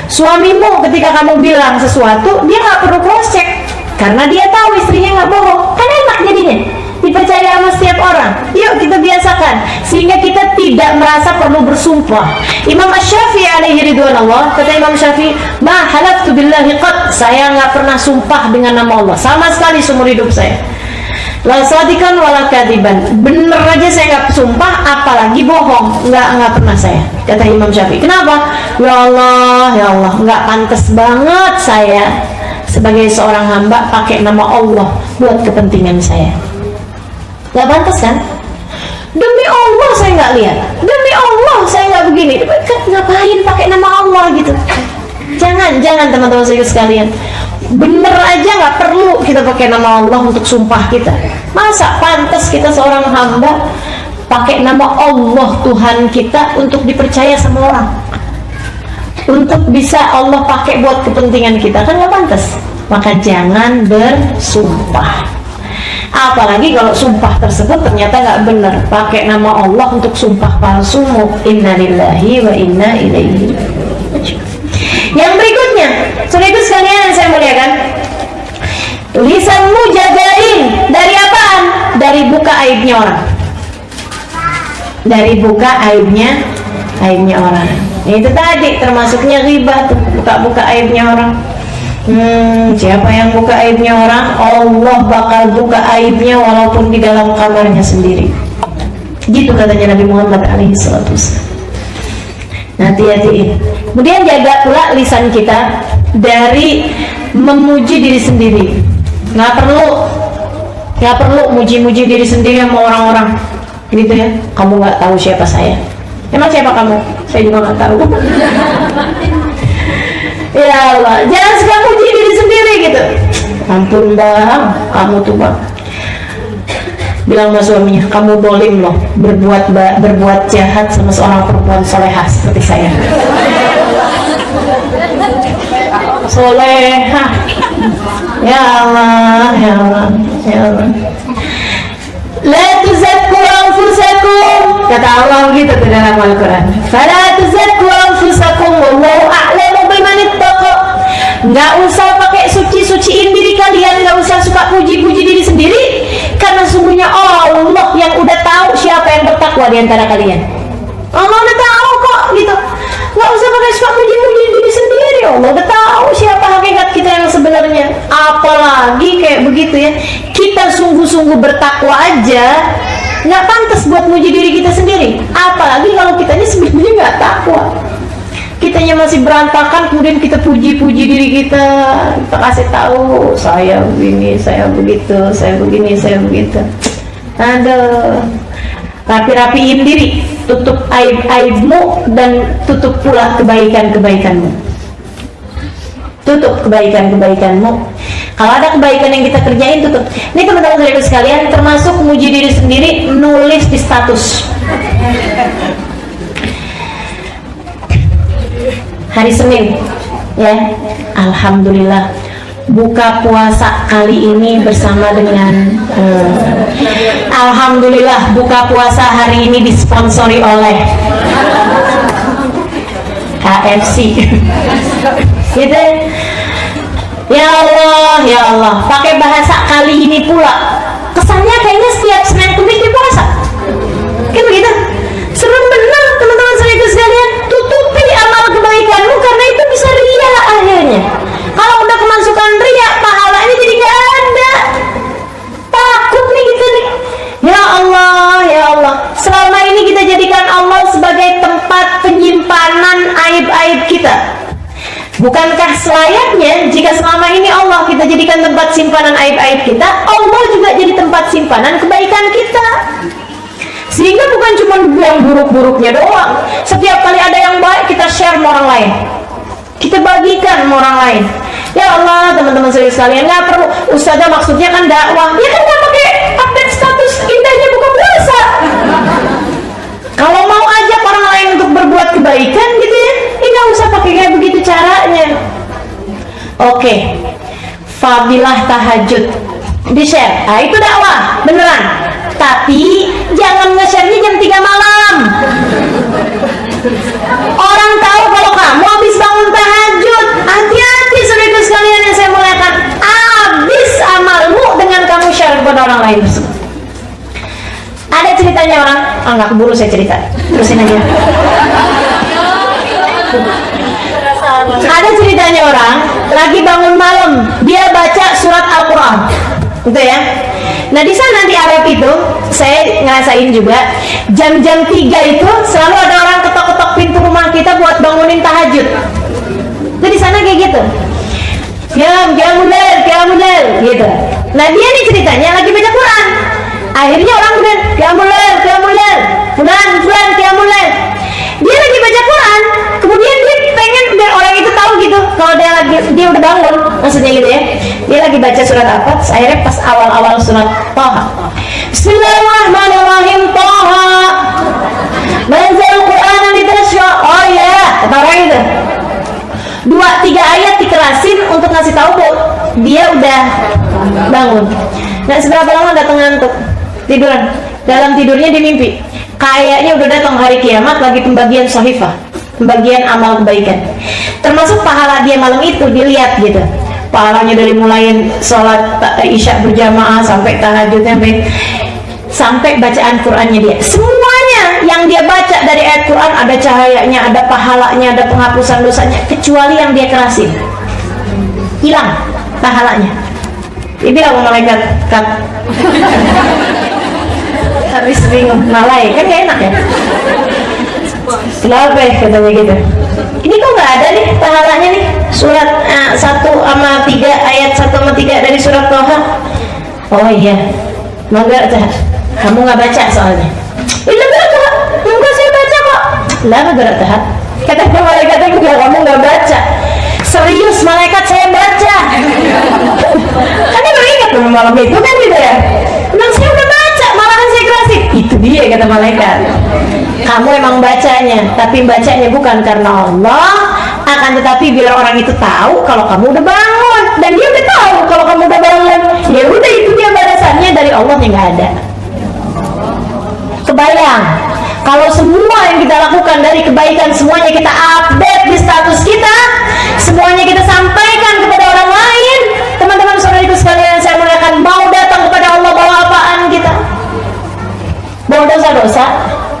Suamimu ketika kamu bilang sesuatu dia nggak perlu cross check karena dia tahu istrinya nggak bohong. Kan enak jadinya, dipercaya sama setiap orang. Yuk kita biasakan sehingga kita tidak merasa perlu bersumpah. Imam Asy-Syafi'i alaihi ridwanullah, kata Imam Syafi'i, ma halaftu billahi qad, saya nggak pernah sumpah dengan nama Allah sama sekali seumur hidup saya. La sadikan wala kadiban, bener aja saya nggak sumpah, apalagi bohong, nggak pernah saya, kata Imam Syafi'i. Kenapa? Ya Allah, nggak pantas banget saya sebagai seorang hamba pakai nama Allah buat kepentingan saya. Gak pantas kan? Demi Allah saya nggak lihat, demi Allah saya nggak begini. Ngapain pakai nama Allah gitu? Jangan teman-teman sekalian. Bener aja nggak perlu kita pakai nama Allah untuk sumpah kita. Masa pantas kita seorang hamba pakai nama Allah Tuhan kita untuk dipercaya sama orang, untuk bisa Allah pakai buat kepentingan kita? Kan nggak pantas. Maka jangan bersumpah. Apalagi kalau sumpah tersebut ternyata nggak benar, pakai nama Allah untuk sumpah palsu. Innalillahi wa inna ilaihi raji'un. Yang berikutnya, saudaraku sekalian saya muliakan, lisanmu jagain dari apaan? Dari buka aibnya orang, dari buka aibnya orang. Itu tadi termasuknya ghibah, buka aibnya orang. Siapa yang buka aibnya orang, Allah bakal buka aibnya walaupun di dalam kamarnya sendiri. Gitu katanya Nabi Muhammad alaihissalam. Hati-hati. Kemudian jaga pula lisan kita dari memuji diri sendiri. Nggak perlu muji-muji diri sendiri sama orang-orang gitu ya. Kamu nggak tahu siapa saya. Emang siapa kamu? Saya juga nggak tahu. Ya Allah, jangan suka muji diri sendiri gitu. Ampun bang, kamu tuh bang, bilang sama suaminya, kamu dolim loh, berbuat jahat sama seorang perempuan solehah seperti saya. Solehah, ya Allah, ya Allah, ya Allah. La tuzakku anfusakum, kata Allah gitu di dalam Al-Quran. Fala tuzakku anfusakum, wallahu a'lamu biman ittaqa. Nggak usah pakai suci-suciin diri kalian, nggak usah suka puji-puji diri sendiri, karena sungguhnya Allah yang udah tahu siapa yang bertakwa di antara kalian. Allah udah tahu kok gitu. Nggak usah pakai suka puji-puji diri sendiri, Allah udah tahu siapa hakikat kita yang sebenarnya. Apalagi kayak begitu ya, kita sungguh-sungguh bertakwa aja nggak pantas buat muji diri kita sendiri, apalagi kalau kitanya sebenarnya nggak takwa, kitanya masih berantakan, kemudian kita puji-puji diri kita kasih tahu saya begini, saya begitu, saya begini, saya begitu. Aduh, rapi-rapiin diri, tutup aib-aibmu dan tutup pula kebaikan-kebaikanmu. Tutup kebaikan-kebaikanmu. Kalau ada kebaikan yang kita kerjain, tutup. Ini teman-teman saudara sekalian, termasuk muji diri sendiri, nulis di status. Hari Senin, ya, alhamdulillah, buka puasa kali ini bersama dengan alhamdulillah buka puasa hari ini disponsori oleh KFC gitu. Ya Allah, pakai bahasa kali ini pula. Kesannya kayaknya setiap Senin Kamis di puasa. Kan begitu? Serem benar teman-teman saya sekalian. Tutupi amal kebaikanmu karena itu bisa ria akhirnya. Kalau udah kemasukan ria, pahalanya jadi nggak ada. Takut nih kita nih. Ya Allah. Selama ini kita jadikan Allah sebagai tempat penyimpanan aib-aib kita. Bukankah selayaknya jika selama ini Allah kita jadikan tempat simpanan aib-aib kita, Allah juga jadi tempat simpanan kebaikan kita. Sehingga bukan cuma yang buruk-buruknya doang. Setiap kali ada yang baik kita share sama orang lain, kita bagikan sama orang lain. Ya Allah, teman-teman sekalian, nggak perlu. Ustazah maksudnya kan dakwah. Ya kan nggak pakai update status indahnya buka puasa. Kalau mau ajak orang lain untuk berbuat kebaikan gitu ya, nggak usah pakai kayak begitu caranya. Oke, fadilah tahajud di share. Nah, itu dakwah beneran. Tapi jangan nge-share-nya jam 3 malam. Orang tahu kalau kamu habis bangun tahajud. Hati-hati saudara sekalian yang saya muliakan. Habis amalmu dengan kamu share kepada orang lain. Ada ceritanya orang, nggak keburu saya cerita, terusin aja. Ada ceritanya orang lagi bangun malam, dia baca surat Al-Quran, gitu ya. Nah di sana di Arab itu, saya ngerasain juga, jam-jam 3 itu selalu ada orang ketok-ketok pintu rumah kita buat bangunin tahajud. Jadi sana kayak gitu, Qiyamul gitu. Nah dia nih ceritanya lagi baca Quran. Akhirnya orang bilang Qiyamul Lail, fulan Qiyamul Lail. Dia lagi baca Quran, kemudian dia pengen biar orang itu tahu gitu kalau dia udah bangun, maksudnya gitu ya. Dia lagi baca surat apa? Akhirnya pas awal-awal surat Thaha. Bismillahirrahmanirrahim. Thaha. Manzal Quran litashqa. Oh ya, kata orang itu. 2-3 ayat dikerasin untuk ngasih tahu kok dia udah bangun. Nah seberapa lama datang ngantuk, tiduran. Dalam tidurnya dia mimpi kayaknya udah datang hari kiamat, lagi pembagian sahifah, pembagian amal kebaikan, termasuk pahala dia malam itu dilihat gitu. Pahalanya dari mulai sholat isya berjamaah sampai tahajudnya, sampai bacaan Qurannya dia, semuanya yang dia baca dari ayat Quran ada cahayanya, ada pahalanya, ada penghapusan dosanya, kecuali yang dia kerasin, hilang pahalanya. Dia bilang malaikat, "Kat, habis bingung, malai kan gak enak ya? Kenapa ya?" katanya gitu. Ini kok nggak ada nih pahalanya nih, surat 1-3 ayat 1-3 dari surat Thaha. Oh iya, enggak, kamu nggak baca soalnya. Enggak, saya baca kok. Lah berat. Kata malaikat itu, kamu nggak baca. Serius malaikat, saya baca. Kan dia baru ingat dulu malam itu kan gitu ya. Bilang saya udah baca, malahan saya kerasin. Itu dia kata malaikat. Kamu emang bacanya, tapi bacanya bukan karena Allah, akan tetapi bila orang itu tahu kalau kamu udah bangun, dan dia udah tahu kalau kamu udah bangun, ya udah itu dia balasannya dari Allah yang nggak ada. Kebayang kalau semua yang kita lakukan dari kebaikan semuanya kita update di status kita, semuanya kita sampaikan kepada orang lain. Teman-teman saudariku sekalian saya muliakan, mau datang kepada Allah bawa apaan kita? Bawa dosa-dosa.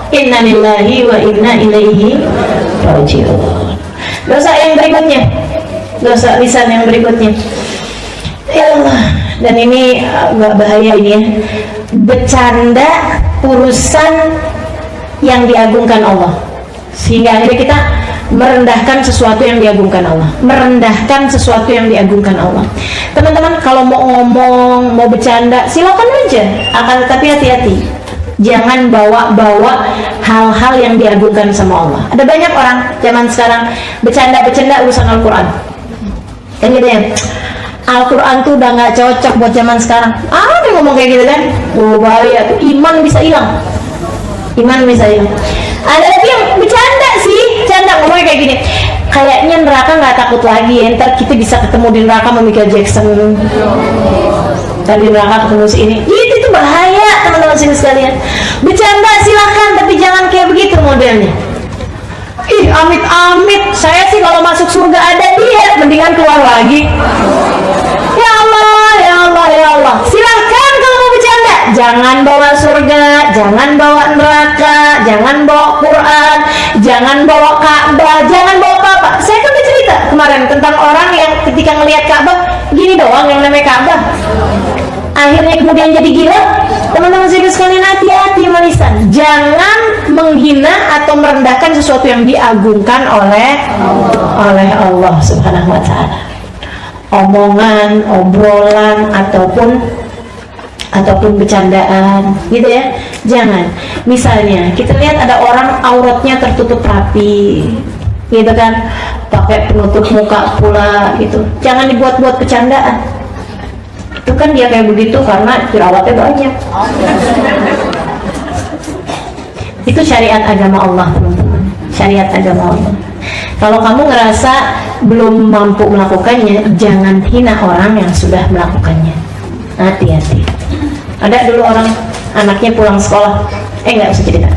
Inna lillahi wa inna ilaihi raji'un. Dosa yang berikutnya, dosa lisan yang berikutnya, ya Allah, dan ini agak bahaya ini ya, bercanda urusan yang diagungkan Allah, sehingga akhirnya kita merendahkan sesuatu yang diagungkan Allah, merendahkan sesuatu yang diagungkan Allah. Teman-teman kalau mau ngomong, mau bercanda, silakan aja, akan tetapi hati-hati, jangan bawa-bawa hal-hal yang diagungkan sama Allah. Ada banyak orang zaman sekarang bercanda-bercanda urusan Al-Quran, kan gitu ya, Al-Quran tuh udah gak cocok buat zaman sekarang. Dia ngomong kayak gitu kan, bahaya tuh, iman bisa hilang. Ada lagi yang bercanda sih, bercanda ngomongnya kayak gini, kayaknya neraka nggak takut lagi ya, ntar kita bisa ketemu di neraka sama Michael Jackson, tadi neraka ketemu si ini. Itu bahaya teman-teman sini sekalian. Bercanda silahkan, tapi jangan kayak begitu modelnya. Ih, amit-amit, saya sih kalau masuk surga ada dia, mendingan keluar lagi. Ya Allah, ya Allah, ya Allah. Silahkan kalau mau bercanda, jangan bawa surga, jangan bawa neraka, jangan bawa Quran, jangan bawa Ka'bah, jangan bawa apa-apa. Saya kan udah cerita kemarin tentang orang yang ketika ngelihat Ka'bah, gini doang yang namanya Ka'bah, akhirnya kemudian jadi gila. Teman-teman sekalian, hati-hati melisan, jangan menghina atau merendahkan sesuatu yang diagungkan oleh Allah Subhanahu wa Ta'ala. Omongan, obrolan ataupun bercandaan gitu ya, jangan. Misalnya kita lihat ada orang auratnya tertutup rapi gitu kan, pakai penutup muka pula gitu, jangan dibuat-buat bercandaan. Itu kan dia kayak begitu karena jerawatnya banyak. Itu syariat agama Allah, teman-teman. Syariat agama Allah. Kalau kamu ngerasa belum mampu melakukannya, jangan hina orang yang sudah melakukannya. Hati-hati. Ada dulu orang anaknya pulang sekolah, nggak usah cerita.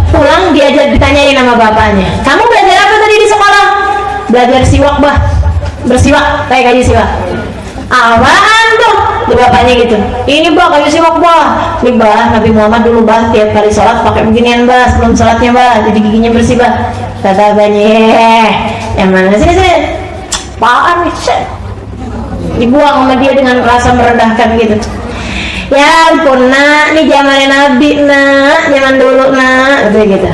Pulang diajak ditanyain sama bapaknya, kamu belajar apa tadi di sekolah? Belajar siwak bah, bersiwak, kayak kayu siwak. Apaan tuh? Bapaknya gitu. Ini bah kayu siwak bah. Ini bah Nabi Muhammad dulu bah tiap kali sholat pakai beginian bah, sebelum sholatnya bah, jadi giginya bersih bah. Kata abahnya, yang mana sih? Apaan nih? Dibuang sama dia dengan rasa merendahkan gitu. Ya ampun nak, ini zamannya Nabi nak, zaman dulu nak, gitu.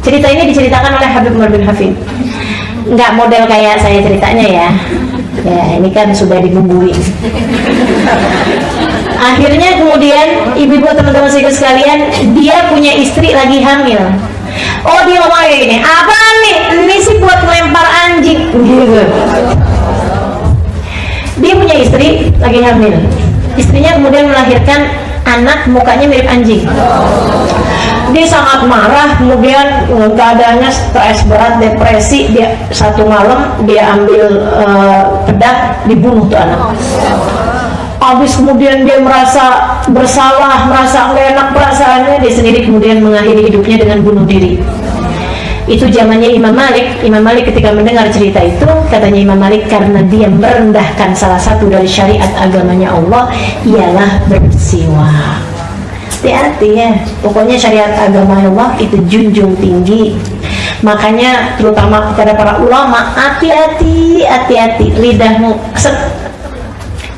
Cerita ini diceritakan oleh Habib Umar bin Hafid. Nggak model kayak saya ceritanya ya, ini kan sudah dibumbui. Akhirnya kemudian ibu-ibu teman-teman sekalian, dia punya istri lagi hamil. Oh, dia ngomong kayak gini, apaan nih? Ini sih buat melempar anjing gitu. Dia punya istri lagi hamil, istrinya kemudian melahirkan anak mukanya mirip anjing. Dia sangat marah, kemudian keadaannya stres berat, depresi. Dia satu malam dia ambil pedang, dibunuh tuh anak. Habis kemudian dia merasa bersalah, merasa nggak enak perasaannya, dia sendiri kemudian mengakhiri hidupnya dengan bunuh diri. Itu zamannya Imam Malik. Imam Malik ketika mendengar cerita itu, katanya Imam Malik, karena dia merendahkan salah satu dari syariat agamanya Allah, ialah bersiwak. Hati-hati ya, pokoknya syariat agama Allah itu junjung tinggi. Makanya terutama kepada para ulama, hati-hati, hati-hati lidahmu.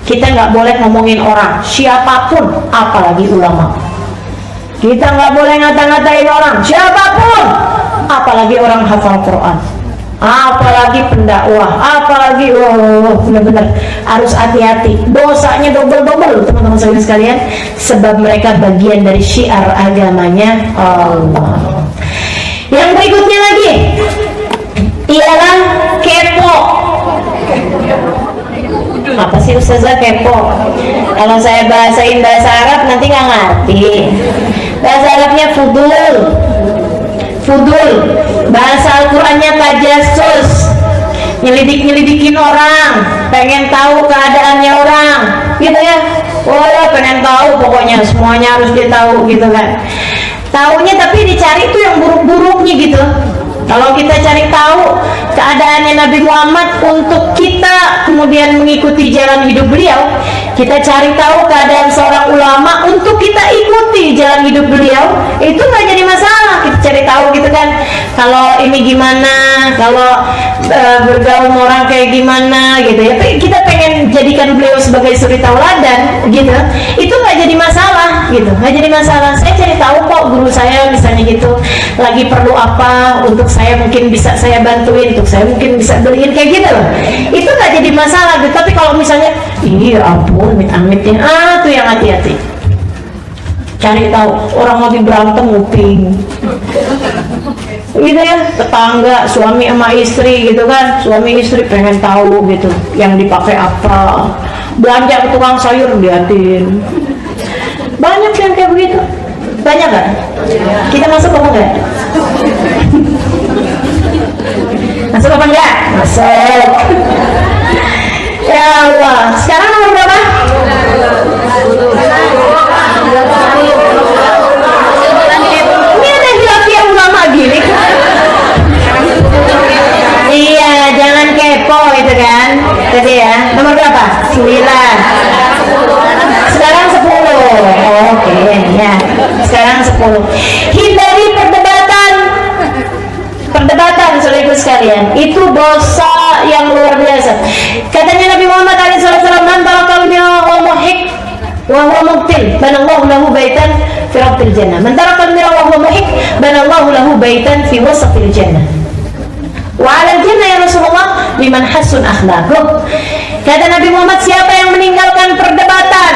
Kita nggak boleh ngomongin orang siapapun, apalagi ulama. Kita nggak boleh ngata-ngatain orang siapapun, apalagi orang hafal Quran, apalagi pendakwah, apalagi benar-benar harus hati-hati. Dosanya double-double teman-teman sekalian, sebab mereka bagian dari syiar agamanya Allah. Yang berikutnya lagi ialah kepo. Apa sih Ustazah kepo? Kalau saya bahasain bahasa Arab nanti nggak ngerti. Bahasa Arabnya fudul. Fudul, bahasa Al-Qurannya tajassus, nyelidikin orang, pengen tahu keadaannya orang, gitu ya. Pengen tahu, pokoknya semuanya harus ditahu, gitu kan. Taunya tapi dicari tuh yang buruk-buruknya gitu. Kalau kita cari tahu keadaannya Nabi Muhammad untuk kita kemudian mengikuti jalan hidup beliau, kita cari tahu keadaan seorang ulama untuk kita ikuti jalan hidup beliau, itu nggak jadi masalah. Kita cari tahu gitu kan, kalau ini gimana, kalau bergaul orang kayak gimana gitu ya. Kita pengen jadikan beliau sebagai suri tauladan gitu, itu nggak jadi masalah gitu, nggak jadi masalah. Saya cari tahu kok guru saya misalnya gitu lagi perlu apa, untuk saya mungkin bisa saya bantuin, untuk saya mungkin bisa beliin kayak gitu loh, itu nggak jadi masalah gitu. Tapi kalau misalnya iya ampun amit-amitnya, tuh yang hati-hati. Cari tahu orang lagi berantem nguping gitu ya, tetangga suami sama istri gitu kan, suami istri pengen tahu gitu yang dipakai apa, belanja ke tukang sayur liatin, banyak yang kayak begitu. Banyak nggak? Kita masuk apa enggak? Masuk apa enggak? Masuk. Ya Allah. Sekarang nomor berapa? Ini ada hilafiyah ulama gini. Iya, jangan kepo itu kan. Tadi ya. Nomor berapa? 9. Sekarang 10. Oke, ya. Sekarang 10. Hindari perdebatan. Perdebatan, saudara sekalian, itu dosa yang luar biasa. Katanya Nabi Muhammad SAW, "Man taraka wa muhik wa huwa mubtil, banallahu lahu baitan fi rabbil jannah. Man taraka wa huwa muhik, banallahu lahu baitan fi wasatil jannah." Wa 'alal jannah ya Rasulullah liman hasun akhlaquh. Kata Nabi Muhammad, siapa yang meninggalkan perdebatan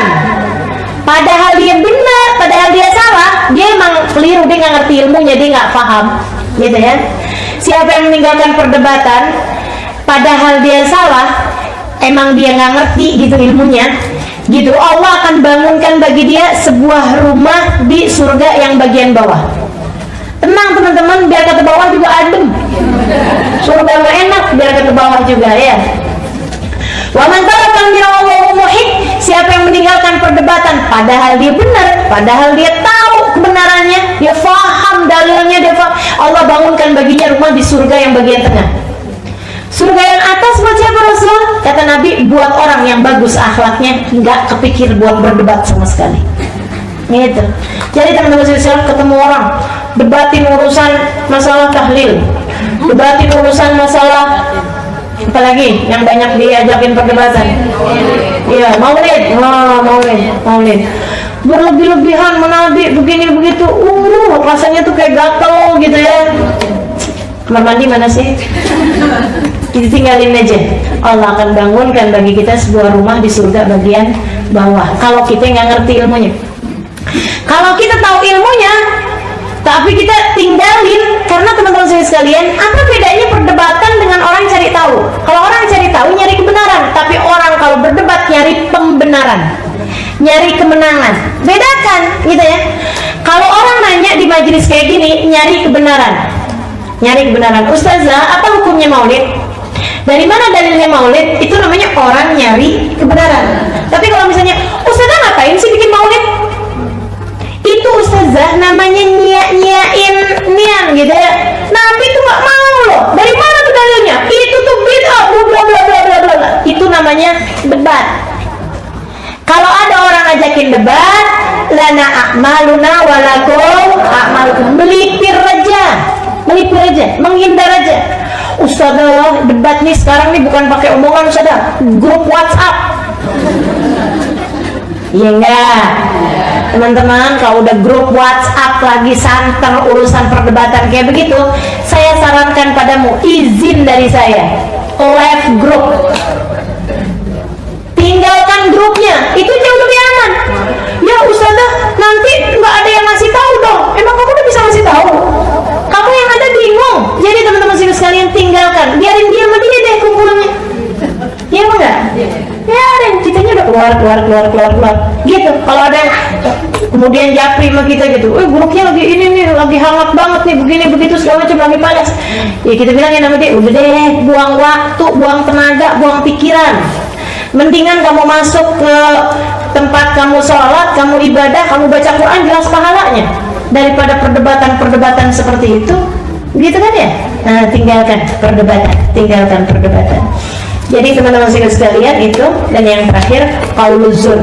padahal dia benar, padahal dia salah, dia emang keliru, dia nggak ngerti ilmunya, dia nggak paham, gitu ya. Siapa yang meninggalkan perdebatan padahal dia salah, emang dia nggak ngerti gitu ilmunya, gitu, Allah akan bangunkan bagi dia sebuah rumah di surga yang bagian bawah. Tenang teman-teman, biar kata bawah juga adem. Surga mah enak, biar kata bawah juga ya. Wa man taraka Allahu muhik, siapa yang meninggalkan perdebatan padahal dia benar, padahal dia tahu kebenarannya, dia faham dalilnya, dia faham, Allah bangunkan baginya rumah di surga yang bagian tengah. Surga yang atas buat siapa Rasul? Kata Nabi, buat orang yang bagus akhlaknya, nggak kepikir buat berdebat sama sekali. Gitu. Jadi teman-teman sekalian, ketemu orang debatin urusan masalah tahlil, debatin urusan masalah apalagi yang banyak diajakin perdebatan, iya, maulid, maulid, berlebih-lebihan menabi begini begitu, rasanya tuh kayak gatel gitu ya. Kamar mandi mana sih? Kita tinggalin aja. Allah akan bangunkan bagi kita sebuah rumah di surga bagian bawah. Kalau kita nggak ngerti ilmunya, kalau kita tahu ilmunya tapi kita tinggalin, karena teman-teman sekalian, apa bedanya perdebatan dengan orang cari tahu? Kalau orang cari tahu nyari kebenaran, tapi orang kalau berdebat nyari pembenaran, nyari kemenangan. Bedakan, gitu ya. Kalau orang nanya di majelis kayak gini, nyari kebenaran, nyari kebenaran. Ustazah, apa hukumnya maulid? Dari mana dalilnya maulid? Itu namanya orang nyari kebenaran. Tapi kalau misalnya, Ustazah ngapain sih bikin maulid? Itu ustazah namanya nyiain nian gitu ya. Nabi itu nggak mau loh. Dari mana tuh dalilnya? Itu tuh bid'ah, bla bla bla bla bla. Itu namanya debat. Kalau ada orang ajakin debat, lana a'maluna walakum a'malukum, melipir aja, menghindar aja. Ustazah, debat nih sekarang nih bukan pakai omongan, ustazah, grup WhatsApp. Iya enggak? Teman-teman, kalau udah grup WhatsApp lagi santer urusan perdebatan kayak begitu, saya sarankan padamu, izin dari saya, left group, tinggalkan grupnya, itu jauh lebih aman. Ya Ustazah, nanti nggak ada yang ngasih tahu dong. Emang kamu udah bisa ngasih tahu? Kamu yang ada bingung. Jadi teman-teman sekalian, tinggalkan, biarin dia sama dia deh kumpulannya. Iya enggak? Biarin, kitanya udah keluar gitu. Kalau ada yang kemudian japri sama kita gitu, grupnya lagi ini nih, lagi hangat banget nih, begini begitu segala macam, lagi panas, ya kita bilangin sama dia, udah deh, buang waktu, buang tenaga, buang pikiran. Mendingan kamu masuk ke tempat kamu sholat, kamu ibadah, kamu baca Quran, jelas pahalanya, daripada perdebatan seperti itu, gitu kan ya? Nah, tinggalkan perdebatan. Jadi teman-teman sekalian, itu. Dan yang terakhir, qauluzur,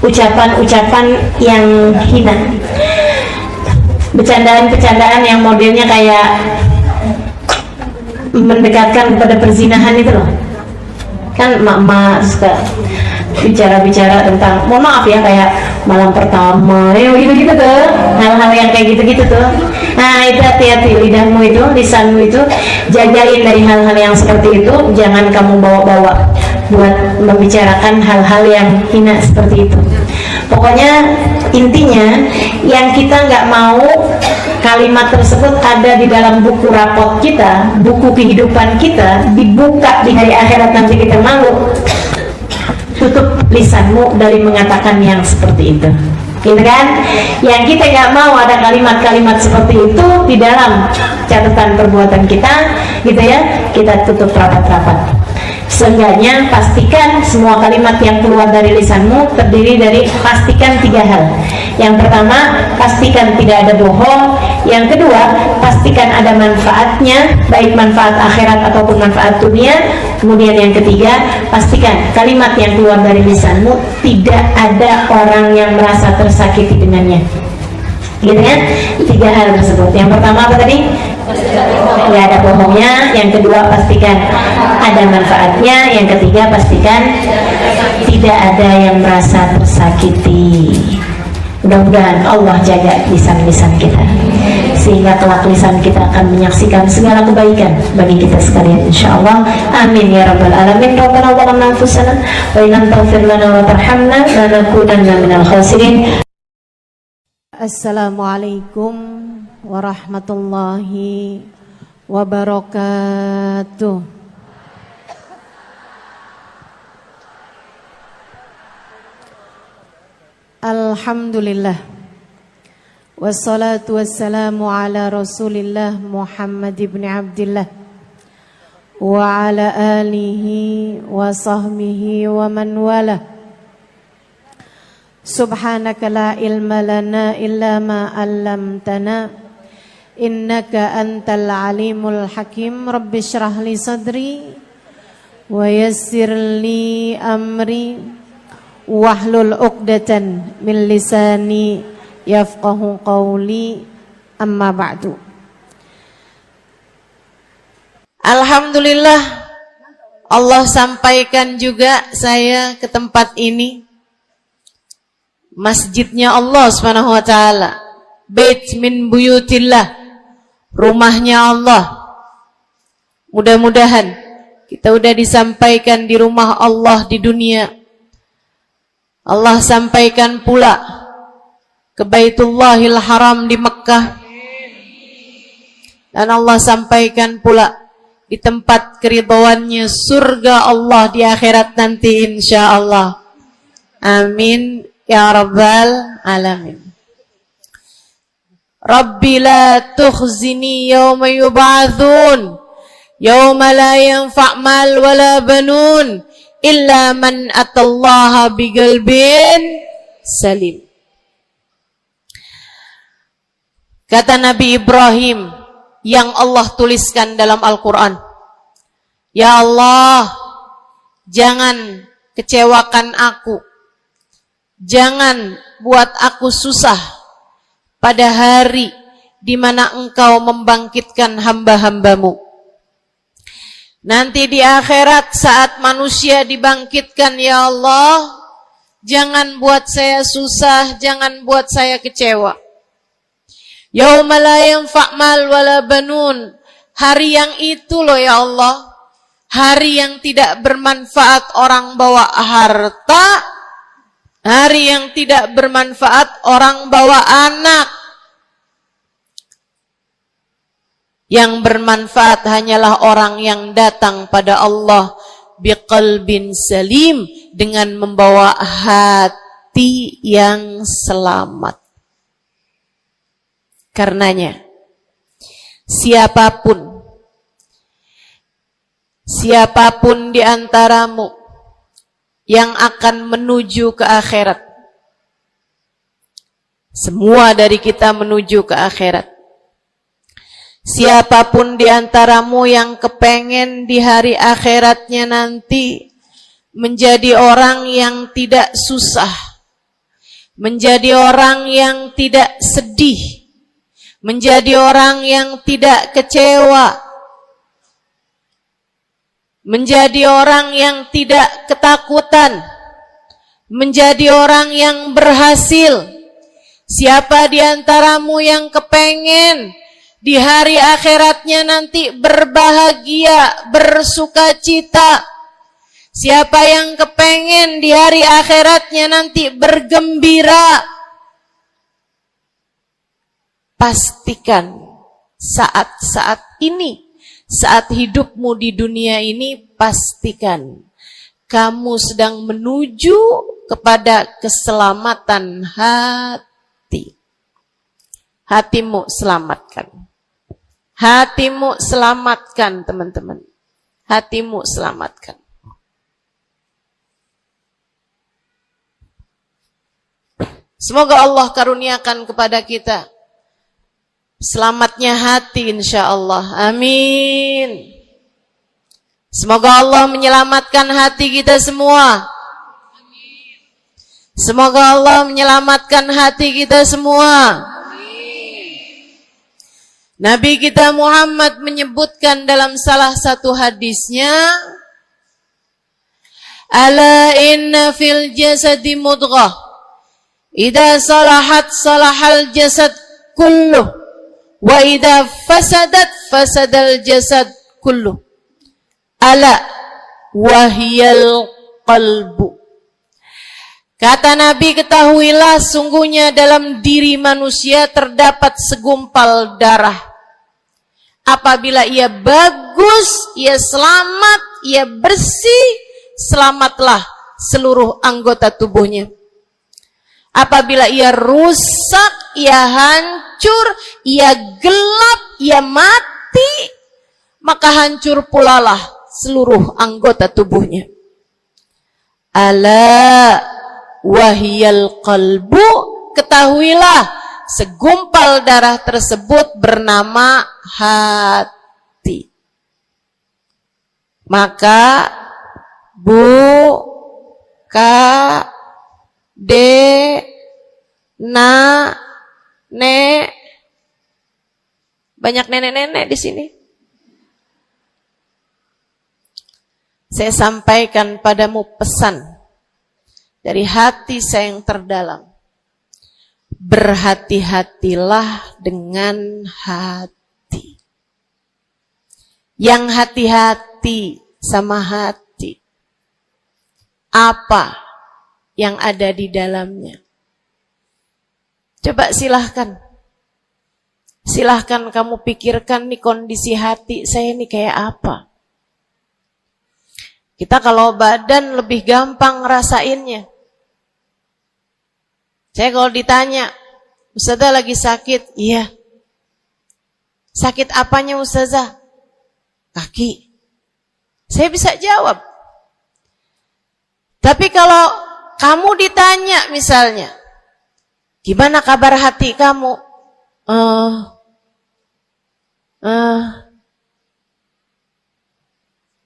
ucapan-ucapan yang hina, bercandaan-bercandaan yang modelnya kayak mendekatkan kepada perzinahan itu loh. Kan mak-mak suka bicara-bicara tentang, mohon maaf ya, kayak malam pertama, gitu-gitu tuh, hal-hal yang kayak gitu-gitu tuh. Nah, itu hati-hati, lidahmu itu, lisanmu itu, jagain dari hal-hal yang seperti itu. Jangan kamu bawa-bawa buat membicarakan hal-hal yang hina seperti itu. Pokoknya intinya, yang kita nggak mau kalimat tersebut ada di dalam buku rapot kita, buku kehidupan kita, dibuka di hari akhirat nanti kita malu. Tutup lisanmu dari mengatakan yang seperti itu. gitu kan? Yang kita nggak mau ada kalimat-kalimat seperti itu di dalam catatan perbuatan kita, gitu ya. Kita tutup rapat-rapat. Seenggaknya pastikan semua kalimat yang keluar dari lisanmu terdiri dari pastikan 3 hal. Yang pertama, pastikan tidak ada bohong. Yang kedua, pastikan ada manfaatnya, baik manfaat akhirat ataupun manfaat dunia. Kemudian yang ketiga, pastikan kalimat yang keluar dari lisanmu tidak ada orang yang merasa tersakiti dengannya. Gitu kan? 3 hal tersebut. Yang pertama apa tadi? Tidak ada bohongnya. Yang kedua, pastikan ada manfaatnya. Yang ketiga, pastikan tidak ada yang merasa tersakiti. Mudah-mudahan Allah jaga lisan-lisan kita, sehingga kelak lisan kita akan menyaksikan segala kebaikan bagi kita sekalian, insyaallah. Amin ya rabbal alamin. Rabbana zalamna anfusana wa in lam taghfir lana wa tarhamna lanakunanna minal khasirin. Assalamualaikum warahmatullahi wabarakatuh. Alhamdulillah, wassalatu wassalamu ala rasulillah Muhammad ibn Abdillah wa ala alihi wa sahbihi wa man wala. Subhanaka la ilma lana illa ma 'allamtana innaka antal alimul hakim. Rabbi shrah li sadri wa yassir li amri wahlul 'uqdatan min lisani yafqahu qawli. Amma ba'du. Alhamdulillah, Allah sampaikan juga saya ke tempat ini. Masjidnya Allah Subhanahu wa taala, bait min buyutillah, rumahnya Allah. Mudah-mudahan kita udah disampaikan di rumah Allah di dunia. Allah sampaikan pula ke Baitullahil Haram di Mekkah. Dan Allah sampaikan pula di tempat keridhaannya, surga Allah di akhirat nanti insyaallah. Amin ya rabbal alamin. Rabbi la tukhzini yawma yub'atsun yawma la yanfa' mal wala banun illa man atallaha biqalbin salim. Kata Nabi Ibrahim yang Allah tuliskan dalam Al-Quran, ya Allah, jangan kecewakan aku, jangan buat aku susah pada hari di mana Engkau membangkitkan hamba-hambamu. Nanti di akhirat saat manusia dibangkitkan, ya Allah, jangan buat saya susah, jangan buat saya kecewa. Yauma la yanfa' mal wala banun. Hari yang itu loh ya Allah, hari yang tidak bermanfaat orang bawa harta, hari yang tidak bermanfaat orang bawa anak. Yang bermanfaat hanyalah orang yang datang pada Allah biqalbin salim, dengan membawa hati yang selamat. Karenanya siapapun di antaramu yang akan menuju ke akhirat, semua dari kita menuju ke akhirat. Siapapun di antaramu yang kepengen di hari akhiratnya nanti menjadi orang yang tidak susah, menjadi orang yang tidak sedih, menjadi orang yang tidak kecewa, menjadi orang yang tidak ketakutan, menjadi orang yang berhasil. Siapa di antaramu yang kepengen di hari akhiratnya nanti berbahagia, bersukacita? Siapa yang kepengen di hari akhiratnya nanti bergembira? Pastikan saat-saat ini, saat hidupmu di dunia ini, pastikan kamu sedang menuju kepada keselamatan hati. Hatimu selamatkan. Hatimu selamatkan, teman-teman. Hatimu selamatkan. Semoga Allah karuniakan kepada kita selamatnya hati, insya Allah. Amin. Semoga Allah menyelamatkan hati kita semua. Semoga Allah menyelamatkan hati kita semua. Nabi kita Muhammad menyebutkan dalam salah satu hadisnya, ala inna fil jasadi mudghah, idza salahat salahal jasad kulluh, wa idza fasadat fasadal jasad kulluh. Ala wahiyal qalbu. Kata Nabi, ketahuilah sungguhnya dalam diri manusia terdapat segumpal darah. Apabila ia bagus, ia selamat, ia bersih, selamatlah seluruh anggota tubuhnya. Apabila ia rusak, ia hancur, ia gelap, ia mati, maka hancur pulalah seluruh anggota tubuhnya. Ala wahiyal qalbu, ketahuilah segumpal darah tersebut bernama hati. Maka banyak nenek-nenek di sini. Saya sampaikan padamu pesan dari hati saya yang terdalam. Berhati-hatilah dengan hati. Yang hati-hati sama hati. Apa yang ada di dalamnya? Coba silahkan. Silahkan kamu pikirkan nih kondisi hati saya ini kayak apa. Kita kalau badan lebih gampang ngerasainnya. Saya kalau ditanya, Ustazah lagi sakit? Iya. Sakit apanya Ustazah? Kaki. Saya bisa jawab. Tapi kalau kamu ditanya misalnya, gimana kabar hati kamu?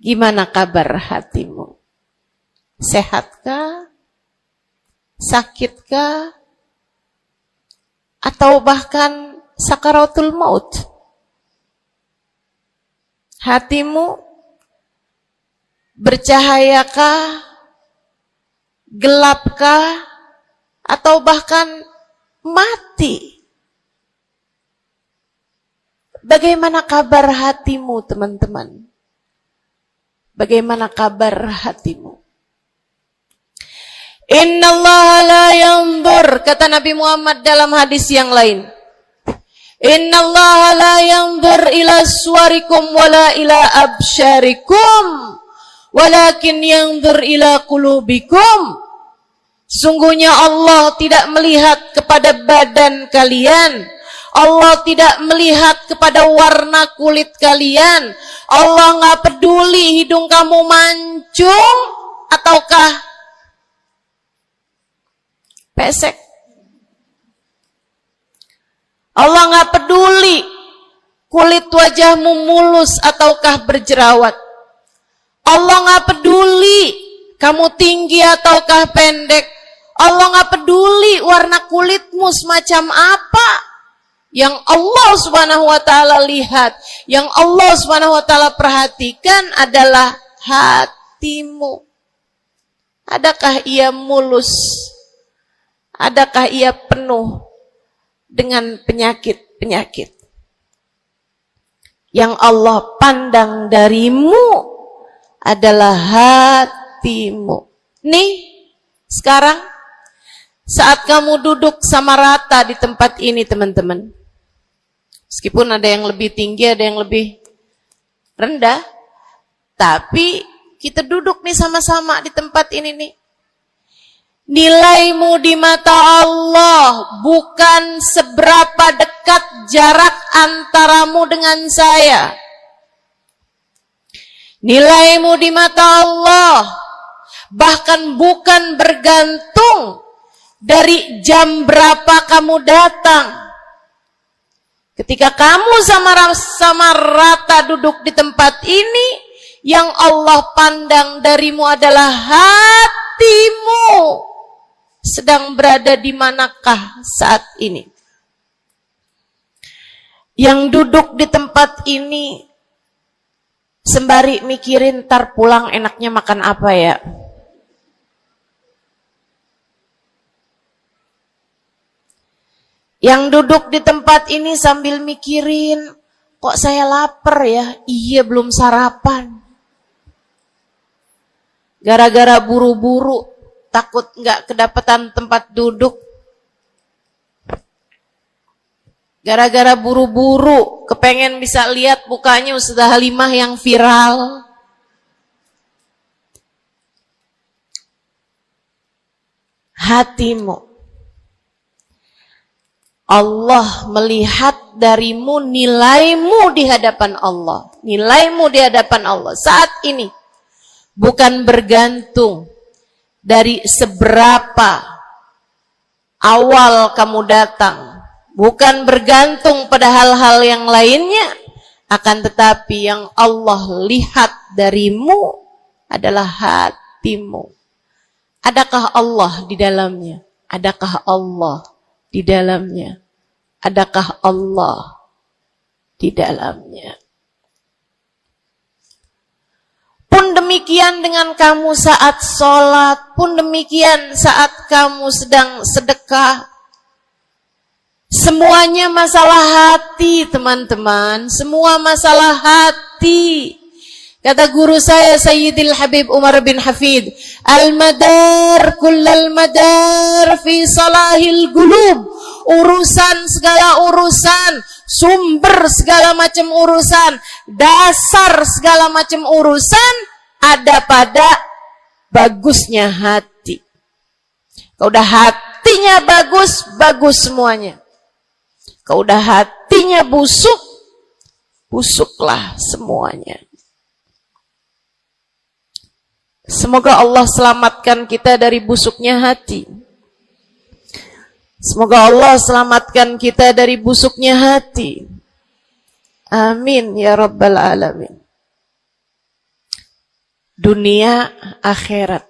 Gimana kabar hatimu? Sehatkah? Sakitkah? Atau bahkan sakaratul maut? Hatimu bercahayakah? Gelapkah? Atau bahkan mati? Bagaimana kabar hatimu, teman-teman? Bagaimana kabar hatimu? Innallaha la yanzur, kata Nabi Muhammad dalam hadis yang lain. Innallaha la yanzur ila suwarikum wala ila absyarikum, walakin yanzur ila qulubikum. Sungguhnya Allah tidak melihat kepada badan kalian. Allah tidak melihat kepada warna kulit kalian. Allah nggak peduli hidung kamu mancung ataukah pesek. Allah nggak peduli kulit wajahmu mulus ataukah berjerawat. Allah nggak peduli kamu tinggi ataukah pendek. Allah nggak peduli warna kulitmu semacam apa. Yang Allah Subhanahu wa taala lihat, yang Allah Subhanahu wa taala perhatikan adalah hatimu. Adakah ia mulus? Adakah ia penuh dengan penyakit-penyakit? Yang Allah pandang darimu adalah hatimu. Nih, sekarang saat kamu duduk sama rata di tempat ini, teman-teman. Meskipun ada yang lebih tinggi, ada yang lebih rendah, tapi kita duduk nih sama-sama di tempat ini nih. Nilaimu di mata Allah bukan seberapa dekat jarak antaramu dengan saya. Nilaimu di mata Allah bahkan bukan bergantung dari jam berapa kamu datang. Ketika kamu sama rata duduk di tempat ini, yang Allah pandang darimu adalah hatimu sedang berada di manakah saat ini. Yang duduk di tempat ini sembari mikirin ntar pulang enaknya makan apa ya. Yang duduk di tempat ini sambil mikirin, kok saya lapar ya? Iya, belum sarapan. Gara-gara buru-buru, takut nggak kedapatan tempat duduk. Gara-gara buru-buru, kepengen bisa lihat mukanya Ustazah Halimah yang viral. Hatimu. Allah melihat darimu, nilaimu di hadapan Allah. Nilaimu di hadapan Allah saat ini bukan bergantung dari seberapa awal kamu datang, bukan bergantung pada hal-hal yang lainnya, akan tetapi yang Allah lihat darimu adalah hatimu. Adakah Allah di dalamnya? Adakah Allah di dalamnya? Adakah Allah di dalamnya? Pun demikian dengan kamu saat sholat, pun demikian saat kamu sedang sedekah. Semuanya masalah hati, teman-teman. Semua masalah hati. Kata guru saya Sayyidil Habib Umar bin Hafid, al-madar kullal madar fi salahil gulub. Urusan segala urusan, sumber segala macam urusan, dasar segala macam urusan ada pada bagusnya hati. Kalau udah hatinya bagus, bagus semuanya. Kalau udah hatinya busuk, busuklah semuanya. Semoga Allah selamatkan kita dari busuknya hati. Semoga Allah selamatkan kita dari busuknya hati. Amin ya rabbal alamin. Dunia, akhirat,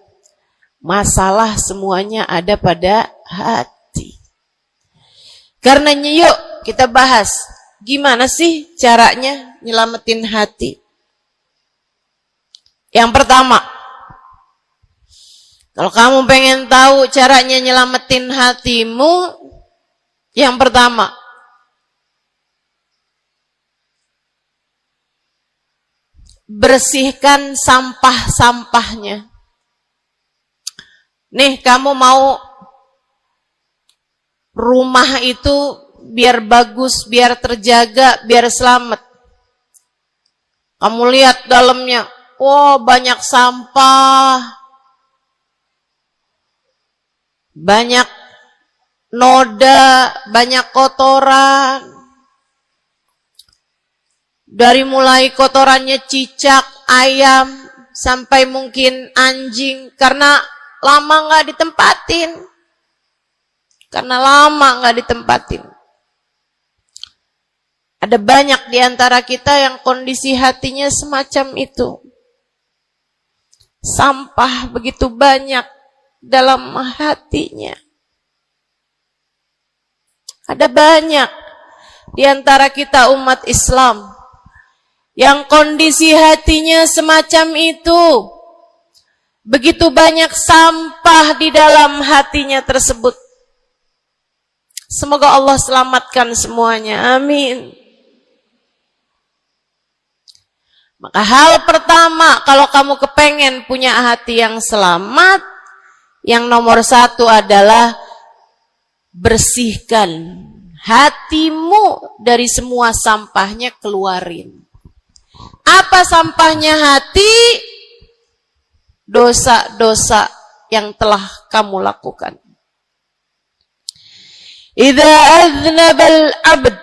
masalah semuanya ada pada hati. Karenanya yuk kita bahas gimana sih caranya nyelamatin hati. Yang pertama, kalau kamu pengen tahu caranya nyelamatin hatimu, yang pertama, bersihkan sampah-sampahnya. Nih, kamu mau rumah itu biar bagus, biar terjaga, biar selamat. Kamu lihat dalamnya, oh banyak sampah, banyak noda, banyak kotoran. Dari mulai kotorannya cicak, ayam, sampai mungkin anjing, karena lama nggak ditempatin. Karena lama nggak ditempatin. Ada banyak di antara kita yang kondisi hatinya semacam itu. Sampah begitu banyak dalam hatinya. Ada banyak di antara kita umat Islam yang kondisi hatinya semacam itu. Begitu banyak sampah di dalam hatinya tersebut. Semoga Allah selamatkan semuanya. Amin. Maka hal pertama, kalau kamu kepengen punya hati yang selamat, yang nomor satu adalah bersihkan hatimu dari semua sampahnya, keluarin. Apa sampahnya hati? Dosa-dosa yang telah kamu lakukan. Idza aznabal abd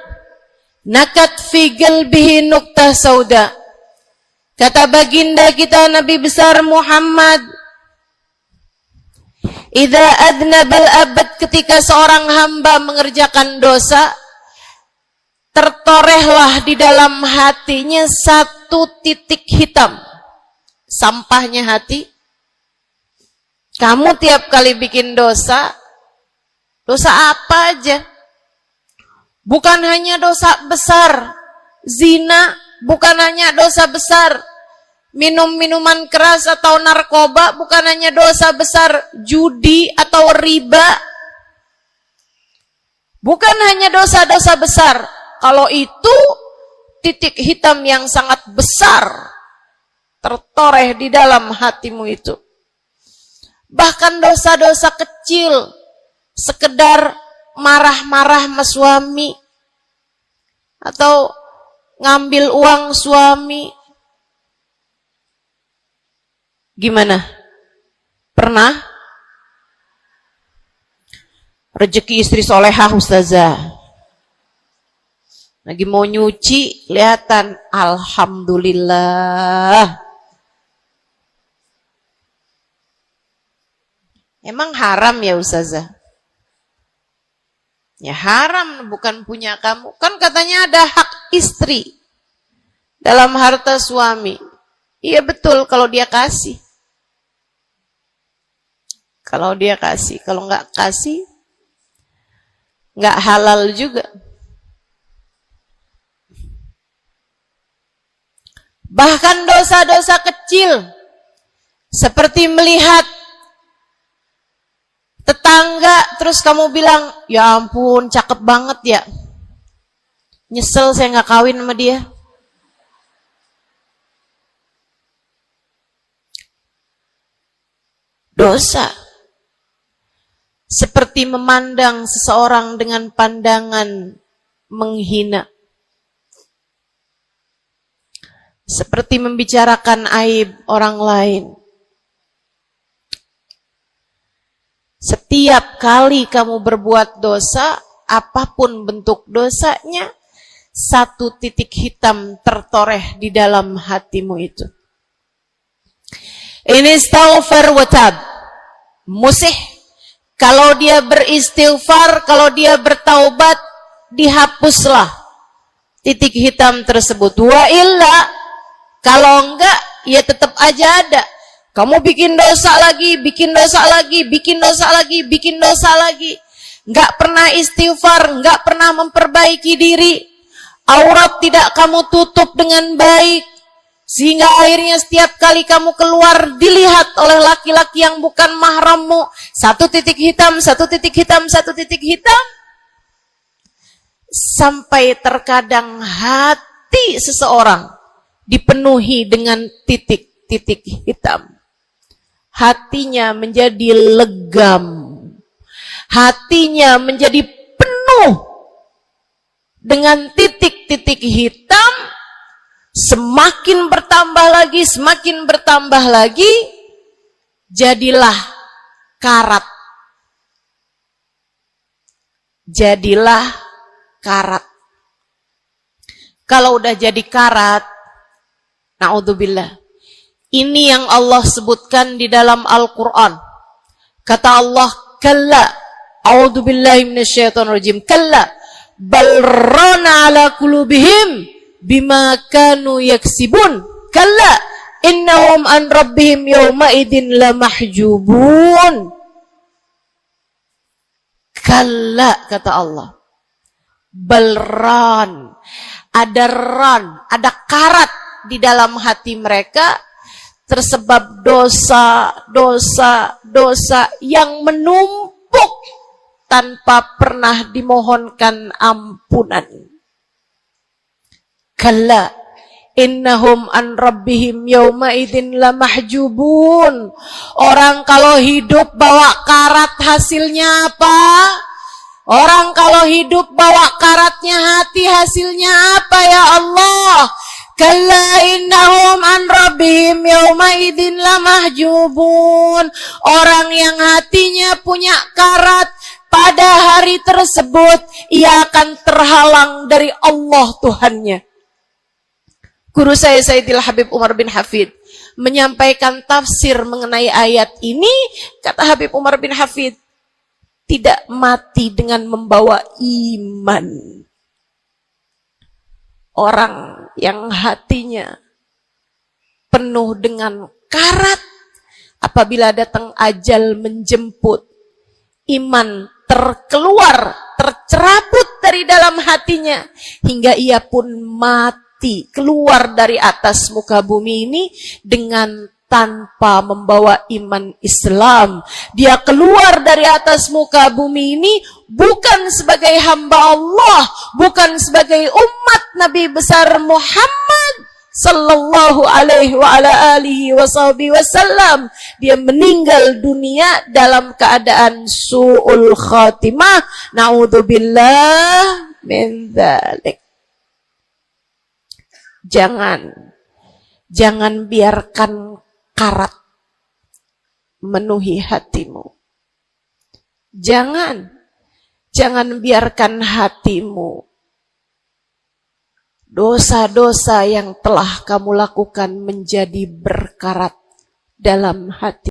nakat fi qalbihi nuqtah sauda. Kata baginda kita Nabi besar Muhammad, idza aznabal abd, ketika seorang hamba mengerjakan dosa, tertorehlah di dalam hatinya satu titik hitam. Sampahnya hati. Kamu tiap kali bikin dosa, dosa apa aja? Bukan hanya dosa besar, zina, bukan hanya dosa besar, minum minuman keras atau narkoba, bukan hanya dosa besar, judi atau riba, bukan hanya dosa-dosa besar. Kalau itu titik hitam yang sangat besar tertoreh di dalam hatimu itu. Bahkan dosa-dosa kecil, sekedar marah-marah sama suami, atau ngambil uang suami. Gimana? Pernah? Rezeki istri solehah ustazah. Lagi mau nyuci, kelihatan, alhamdulillah. Emang haram ya ustazah? Ya haram, bukan punya kamu. Kan katanya ada hak istri dalam harta suami. Iya betul kalau dia kasih. Kalau dia kasih, kalau nggak kasih, nggak halal juga. Bahkan dosa-dosa kecil, seperti melihat tetangga, terus kamu bilang, ya ampun, cakep banget ya. Nyesel saya nggak kawin sama dia. Dosa. Seperti memandang seseorang dengan pandangan menghina. Seperti membicarakan aib orang lain. Setiap kali kamu berbuat dosa, apapun bentuk dosanya, satu titik hitam tertoreh di dalam hatimu itu. Ini istighfar wa tab. Musih, kalau dia beristighfar, kalau dia bertaubat, dihapuslah titik hitam tersebut. Wa illa, kalau enggak, ya tetap aja ada. Kamu bikin dosa lagi, bikin dosa lagi, bikin dosa lagi, bikin dosa lagi. Enggak pernah istighfar, enggak pernah memperbaiki diri. Aurat tidak kamu tutup dengan baik. Sehingga akhirnya setiap kali kamu keluar dilihat oleh laki-laki yang bukan mahrammu. Satu titik hitam, satu titik hitam, satu titik hitam. Sampai terkadang hati seseorang dipenuhi dengan titik-titik hitam. Hatinya menjadi legam. Hatinya menjadi penuh dengan titik-titik hitam. Semakin bertambah lagi, semakin bertambah lagi, jadilah karat. Jadilah karat. Kalau udah jadi karat, na'udzubillah. Ini yang Allah sebutkan di dalam Al-Quran. Kata Allah, kalla, a'udzubillahi minasyaitonirrajim, kalla, balrana ala qulubihim bima kanu yaksibun, kalla, innahum an rabbihim yawma idin lamahjubun. Kalla, kata Allah, balran, ada ran, ada karat di dalam hati mereka, tersebab dosa, dosa, dosa yang menumpuk tanpa pernah dimohonkan ampunan. Kalla, innahum an rabbihim yawma idzin lamahjubun. Orang kalau hidup bawa karat hasilnya apa? Orang kalau hidup bawa karatnya hati hasilnya apa ya Allah? Kalla innahum an rabbihim yawma idzin lamahjubun. Orang yang hatinya punya karat, pada hari tersebut ia akan terhalang dari Allah Tuhannya. Guru saya Sayyidil Habib Umar bin Hafid menyampaikan tafsir mengenai ayat ini. Kata Habib Umar bin Hafid, tidak mati dengan membawa iman. Orang yang hatinya penuh dengan karat, apabila datang ajal menjemput, iman terkeluar, tercerabut dari dalam hatinya, hingga ia pun mati, keluar dari atas muka bumi ini dengan tanpa membawa iman Islam. Dia keluar dari atas muka bumi ini bukan sebagai hamba Allah, bukan sebagai umat Nabi besar Muhammad sallallahu alaihi wa ala alihi wasallam. Dia meninggal dunia dalam keadaan su'ul khatimah. Na'udzubillah min dzalik. Jangan biarkan karat memenuhi hatimu. Jangan biarkan hatimu, dosa-dosa yang telah kamu lakukan menjadi berkarat dalam hati.